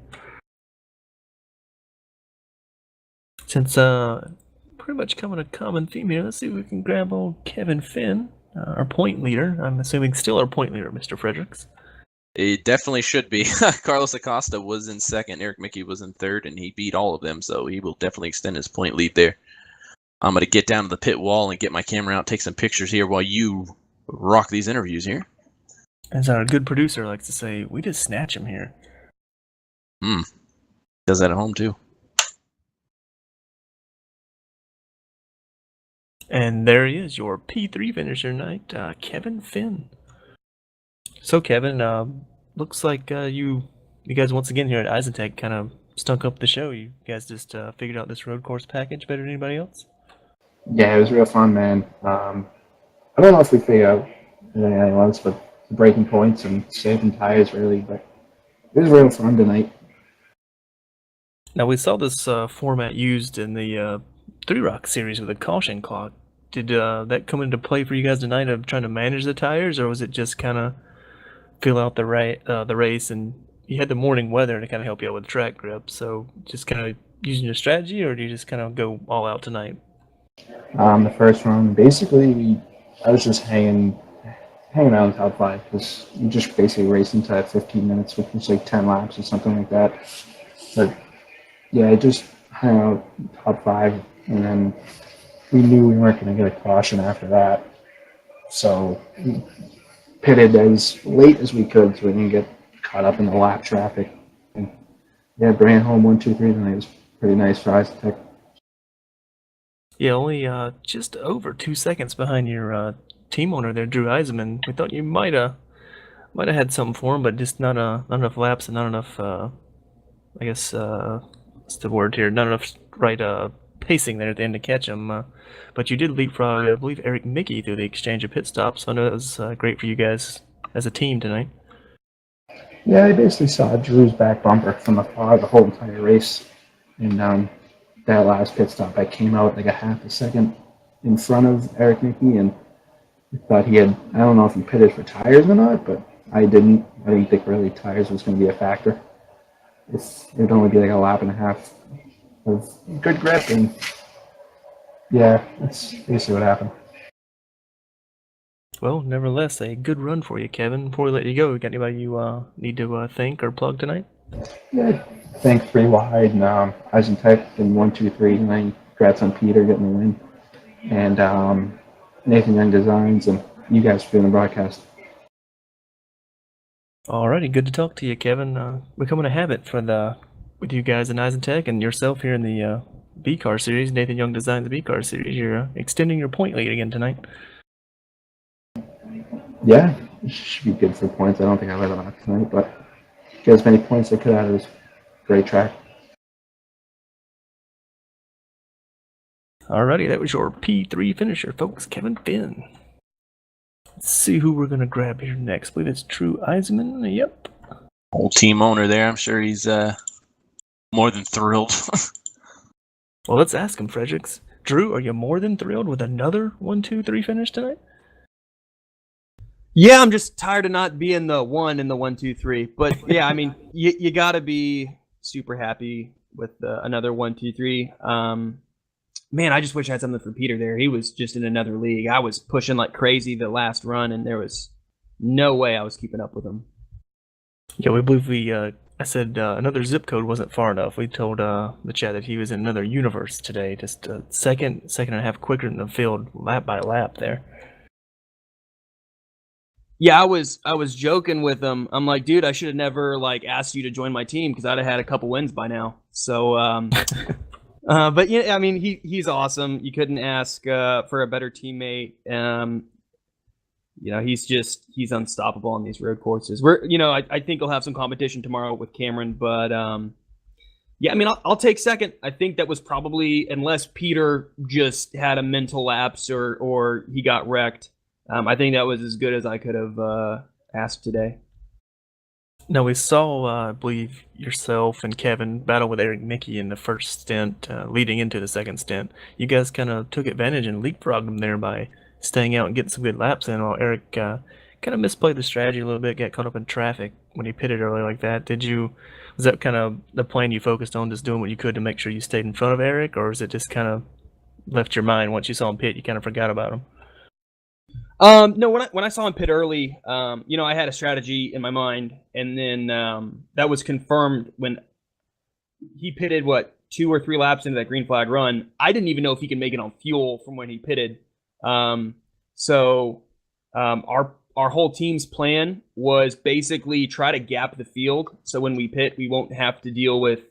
Since pretty much coming a common theme here, let's see if we can grab old Kevin Finn, our point leader. I'm assuming still our point leader, Mr. Fredericks. It definitely should be. Carlos Acosta was in second, Eric Mickey was in third, and he beat all of them, so he will definitely extend his point lead there. I'm going to get down to the pit wall and get my camera out, take some pictures here while you rock these interviews here. As our good producer likes to say, we just snatch him here. Does that at home too. And there he is, your P3 finisher tonight, Kevin Finn. So Kevin, looks like you guys once again here at Isentech kind of stunk up the show. You guys just figured out this road course package better than anybody else? Yeah, it was real fun, man. I don't know if we figured out anything else, but breaking points and saving tires, really. But it was real fun tonight. Now, we saw this format used in the Three Rock series with a caution clock. Did that come into play for you guys tonight of trying to manage the tires, or was it just kind of fill out the race, and you had the morning weather to kind of help you out with track grip, so just kind of using your strategy, or do you just kind of go all out tonight? The first run, basically, I was just hanging around top 5 because you just basically racing to 15 minutes, which was like 10 laps or something like that. But yeah, I just hung out top 5, and then we knew we weren't going to get a caution after that, so we pitted as late as we could so we didn't get caught up in the lap traffic. And yeah, ran home 1, 2, 3 tonight. It was pretty nice for Isentech. Yeah, only just over 2 seconds behind your team owner there, Drew Eisenman. We thought you might have had something for him, but just not enough laps and not enough. I guess what's the word here? Not enough right pacing there at the end to catch him. But you did leapfrog, I believe, Eric Mickey through the exchange of pit stops. So I know that was great for you guys as a team tonight. Yeah, I basically saw Drew's back bumper from afar the whole entire race, and that last pit stop, I came out like a half a second in front of Eric Mickey, and I thought he had, I don't know if he pitted for tires or not, but I didn't think really tires was going to be a factor. It would only be like a lap and a half of good grip, and yeah, that's basically what happened. Well, nevertheless, a good run for you, Kevin. Before we let you go, got anybody you need to thank or plug tonight? Yeah, thanks Free Wide and Isentech and 1, 2, 3 tonight. Congrats on Peter getting the win, and Nathan Young Designs, and you guys for doing the broadcast. Alrighty, good to talk to you, Kevin. Becoming a habit with you guys in Isentech and yourself here in the B-Car series, Nathan Young Designs B-Car series. You're extending your point lead again tonight. Yeah, it should be good for points. I don't think I led a lot tonight, but get as many points as I could out of this great track. Alrighty, that was your P3 finisher, folks, Kevin Finn. Let's see who we're going to grab here next. I believe it's Drew Eisenman. Yep. Old team owner there. I'm sure he's more than thrilled. Well, let's ask him, Fredericks. Drew, are you more than thrilled with another 1, 2, 3 finish tonight? Yeah, I'm just tired of not being the one in the 1, 2, 3. But yeah, I mean, you got to be super happy with another 1, 2, 3. Man, I just wish I had something for Peter there. He was just in another league. I was pushing like crazy the last run, and there was no way I was keeping up with him. Yeah, we believe I said another zip code wasn't far enough. We told the chat that he was in another universe today, just a second and a half quicker than the field, lap by lap there. Yeah, I was joking with him. I'm like, dude, I should have never asked you to join my team because I'd have had a couple wins by now. So But yeah, I mean, he's awesome. You couldn't ask for a better teammate. He's unstoppable on these road courses. I think he'll have some competition tomorrow with Cameron, but yeah, I mean, I'll take second. I think that was probably, unless Peter just had a mental lapse or he got wrecked. I think that was as good as I could have asked today. Now, we saw, I believe, yourself and Kevin battle with Eric Mickey in the first stint, leading into the second stint. You guys kind of took advantage and leapfrogged him there by staying out and getting some good laps in, while Eric kind of misplayed the strategy a little bit, got caught up in traffic when he pitted early like that. Was that kind of the plan you focused on, just doing what you could to make sure you stayed in front of Eric, or is it just kind of left your mind once you saw him pit, you kind of forgot about him? No, when I saw him pit early, I had a strategy in my mind, and then that was confirmed when he pitted 2 or 3 laps into that green flag run. I didn't even know if he could make it on fuel from when he pitted. So our whole team's plan was basically try to gap the field, so when we pit, we won't have to deal with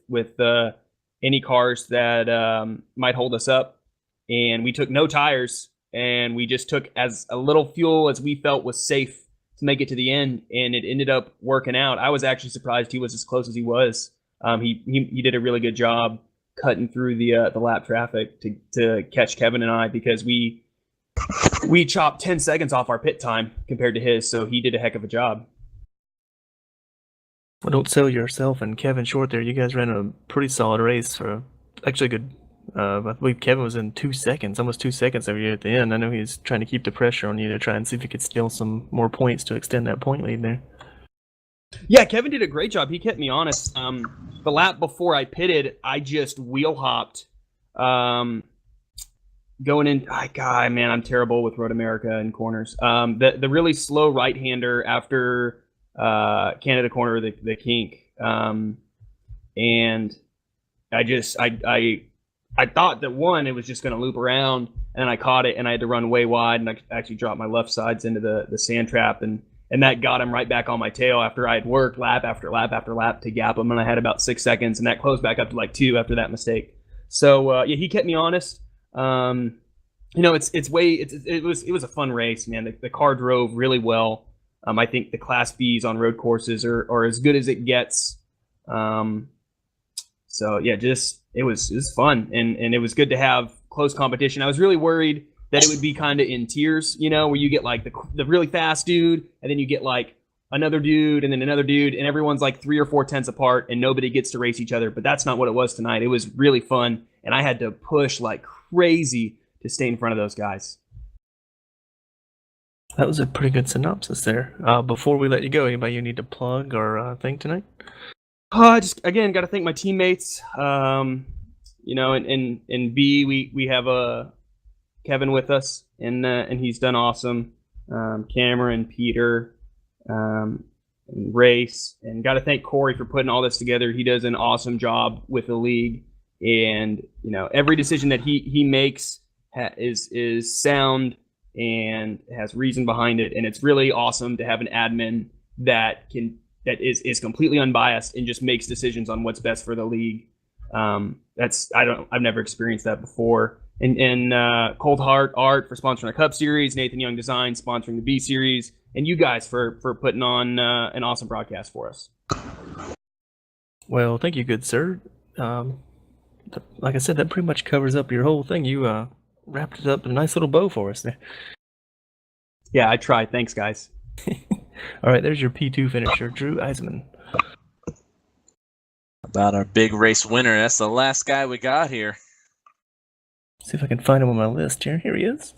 any cars that might hold us up. And we took no tires. And we just took as a little fuel as we felt was safe to make it to the end, and it ended up working out. I was actually surprised he was as close as he was. He did a really good job cutting through the lap traffic to catch Kevin and I, because we chopped 10 seconds off our pit time compared to his, so he did a heck of a job. Well, don't sell yourself and Kevin short there. You guys ran a pretty solid race for actually a good. I believe Kevin was in 2 seconds, almost 2 seconds over you at the end. I know he's trying to keep the pressure on you to try and see if he could steal some more points to extend that point lead there. Yeah, Kevin did a great job. He kept me honest. The lap before I pitted, I just wheel hopped. Going in, God, man, I'm terrible with Road America and corners. The really slow right-hander after Canada corner, the kink, and I thought that it was just going to loop around, and I caught it, and I had to run way wide, and I actually dropped my left sides into the sand trap, and that got him right back on my tail after I had worked lap after lap after lap to gap him, and I had about 6 seconds, and that closed back up to 2 after that mistake. So yeah, he kept me honest. It was a fun race, man. The car drove really well. I think the Class Bs on road courses are as good as it gets. So yeah, it was fun, and it was good to have close competition. I was really worried that it would be kind of in tiers, where you get the really fast dude, and then you get another dude, and then another dude, and everyone's 3 or 4 tenths apart, and nobody gets to race each other. But that's not what it was tonight. It was really fun, and I had to push like crazy to stay in front of those guys. That was a pretty good synopsis there. Before we let you go, anybody you need to plug or thank tonight? Just again, got to thank my teammates. And B, we have Kevin with us, and he's done awesome. Cameron, Peter, and Race, and got to thank Corey for putting all this together. He does an awesome job with the league, and every decision that he makes is sound and has reason behind it, and it's really awesome to have an admin that is completely unbiased and just makes decisions on what's best for the league. I've never experienced that before. And Cold Heart Art for sponsoring the Cup Series, Nathan Young Design sponsoring the B Series, and you guys for putting on an awesome broadcast for us. Well, thank you, good sir. Like I said, that pretty much covers up your whole thing. You wrapped it up in a nice little bow for us there. Yeah, I tried. Thanks, guys. All right, there's your P2 finisher, Drew Eisman. About our big race winner. That's the last guy we got here. See if I can find him on my list here. Here he is.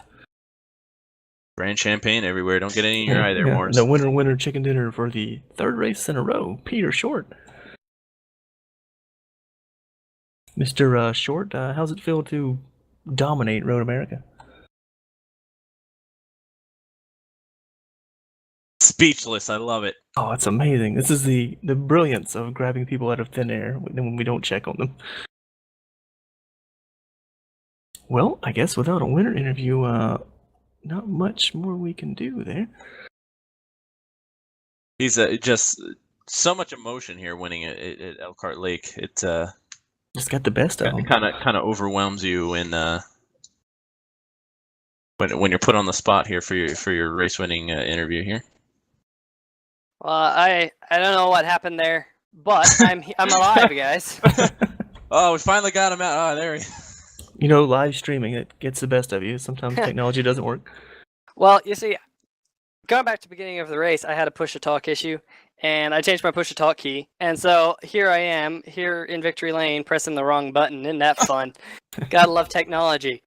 Grand Champagne everywhere. Don't get any in your eye there, Morris. The winner chicken dinner for the 3rd race in a row, Peter Short. Mr. Short, how's it feel to dominate Road America? Speechless. I love it. Oh, it's amazing. This is the brilliance of grabbing people out of thin air when we don't check on them. Well, I guess without a winner interview, not much more we can do there. He's just so much emotion here winning at Elkhart Lake. Just got the best of It them. kind of overwhelms you when you're put on the spot here for your race winning interview here. Well, I don't know what happened there, but I'm alive, guys. Oh, we finally got him out. Oh, there he. You know, live streaming, it gets the best of you. Sometimes technology doesn't work. Well, you see, going back to the beginning of the race, I had a push-to-talk issue, and I changed my push-to-talk key, and so here I am, here in Victory Lane, pressing the wrong button. Isn't that fun? Gotta love technology.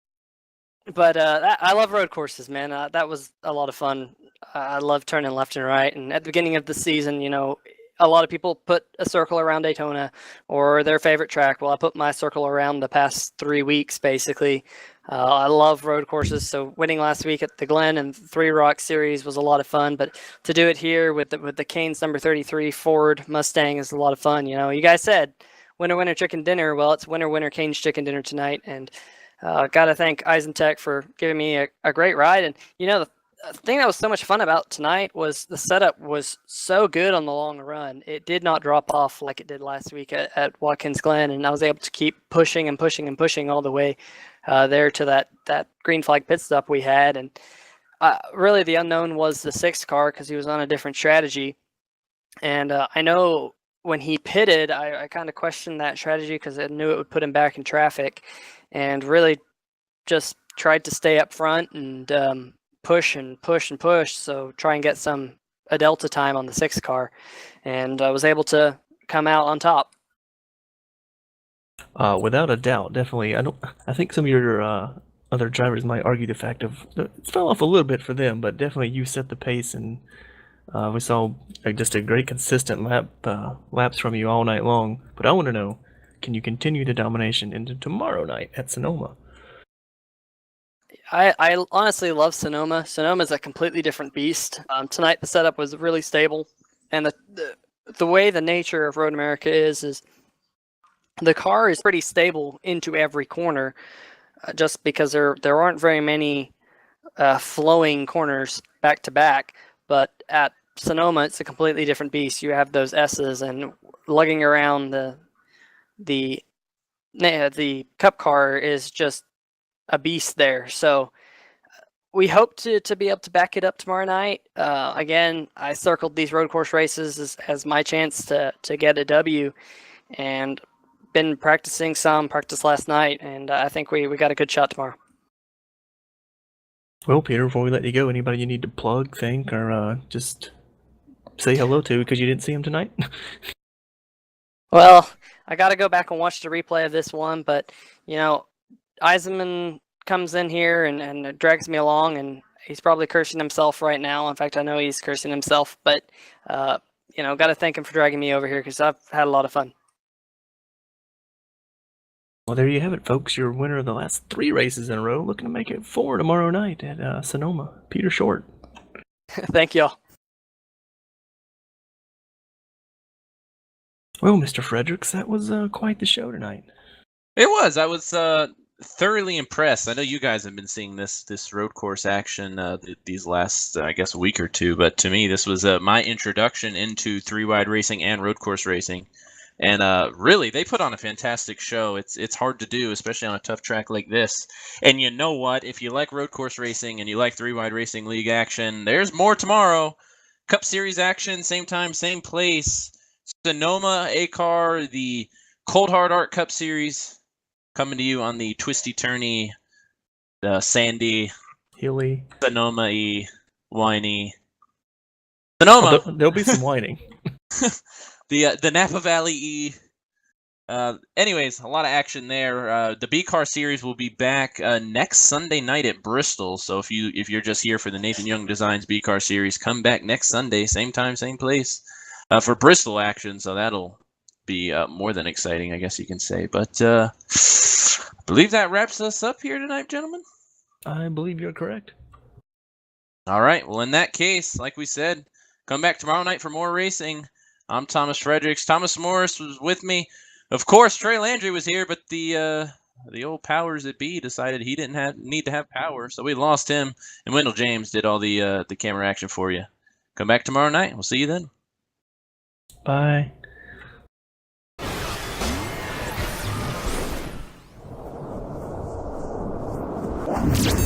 But I love road courses, man. That was a lot of fun. I love turning left and right, and at the beginning of the season, you know, a lot of people put a circle around Daytona or their favorite track. Well, I put my circle around the past 3 weeks, basically. I love road courses, so winning last week at the Glen and Three Rocks Series was a lot of fun. But to do it here with the Canes number 33 Ford Mustang is a lot of fun. You know, you guys said winner, winner, chicken dinner. Well, it's winner, winner, Canes chicken dinner tonight. And got to thank Isentech for giving me a great ride. And, you know, the thing that was so much fun about tonight was the setup was so good on the long run. It did not drop off like it did last week at Watkins Glen, and I was able to keep pushing and pushing and pushing all the way there to that green flag pit stop we had. And really the unknown was the sixth car because he was on a different strategy. And I know when he pitted, I kind of questioned that strategy because I knew it would put him back in traffic, and really just tried to stay up front and push and push and push, so try and get a delta time on the sixth car, and I was able to come out on top. Without a doubt, definitely. I think some of your other drivers might argue the fact of it fell off a little bit for them, but definitely you set the pace, and we saw just a great consistent laps from you all night long. But I want to know, can you continue the domination into tomorrow night at Sonoma? I honestly love Sonoma. Sonoma is a completely different beast. Tonight the setup was really stable, and the way the nature of Road America is the car is pretty stable into every corner, just because there aren't very many flowing corners back to back. But at Sonoma, it's a completely different beast. You have those S's, and lugging around the Cup car is just a beast there. So we hope to be able to back it up tomorrow night. Again, I circled these road course races as my chance to get a W, and been practicing practice last night, and I think we got a good shot tomorrow. Well, Peter, before we let you go, anybody you need to plug, thank, or just say hello to because you didn't see him tonight? Well, I got to go back and watch the replay of this one, but, you know, Eisenman comes in here and drags me along, and he's probably cursing himself right now. In fact, I know he's cursing himself, but, you know, got to thank him for dragging me over here because I've had a lot of fun. Well, there you have it, folks. Your winner of the last 3 races in a row, looking to make it 4 tomorrow night at Sonoma. Peter Short. Thank y'all. Well, Mr. Fredericks, that was quite the show tonight. It was. I was thoroughly impressed. I know you guys have been seeing this road course action these last, I guess, week or two. But to me, this was my introduction into 3-wide racing and road course racing. And really, they put on a fantastic show. It's hard to do, especially on a tough track like this. And you know what? If you like road course racing and you like 3-wide racing league action, there's more tomorrow. Cup Series action, same time, same place. Sonoma A-Car, the Cold Hard Art Cup Series, coming to you on the twisty-turny, sandy, hilly, Sonoma-y, whiny. Sonoma! Oh, there'll be some whining. The Napa Valley-y. Anyways, a lot of action there. The B-Car Series will be back next Sunday night at Bristol. So if you're just here for the Nathan Young Designs B-Car Series, come back next Sunday, same time, same place, for Bristol action. So that'll be more than exciting, I guess you can say. But I believe that wraps us up here tonight, gentlemen. I believe you're correct. All right. Well, in that case, like we said, come back tomorrow night for more racing. I'm Thomas Fredericks. Thomas Morris was with me. Of course, Trey Landry was here, but the old powers that be decided he didn't need to have power, so we lost him. And Wendell James did all the camera action for you. Come back tomorrow night. We'll see you then. Bye. now.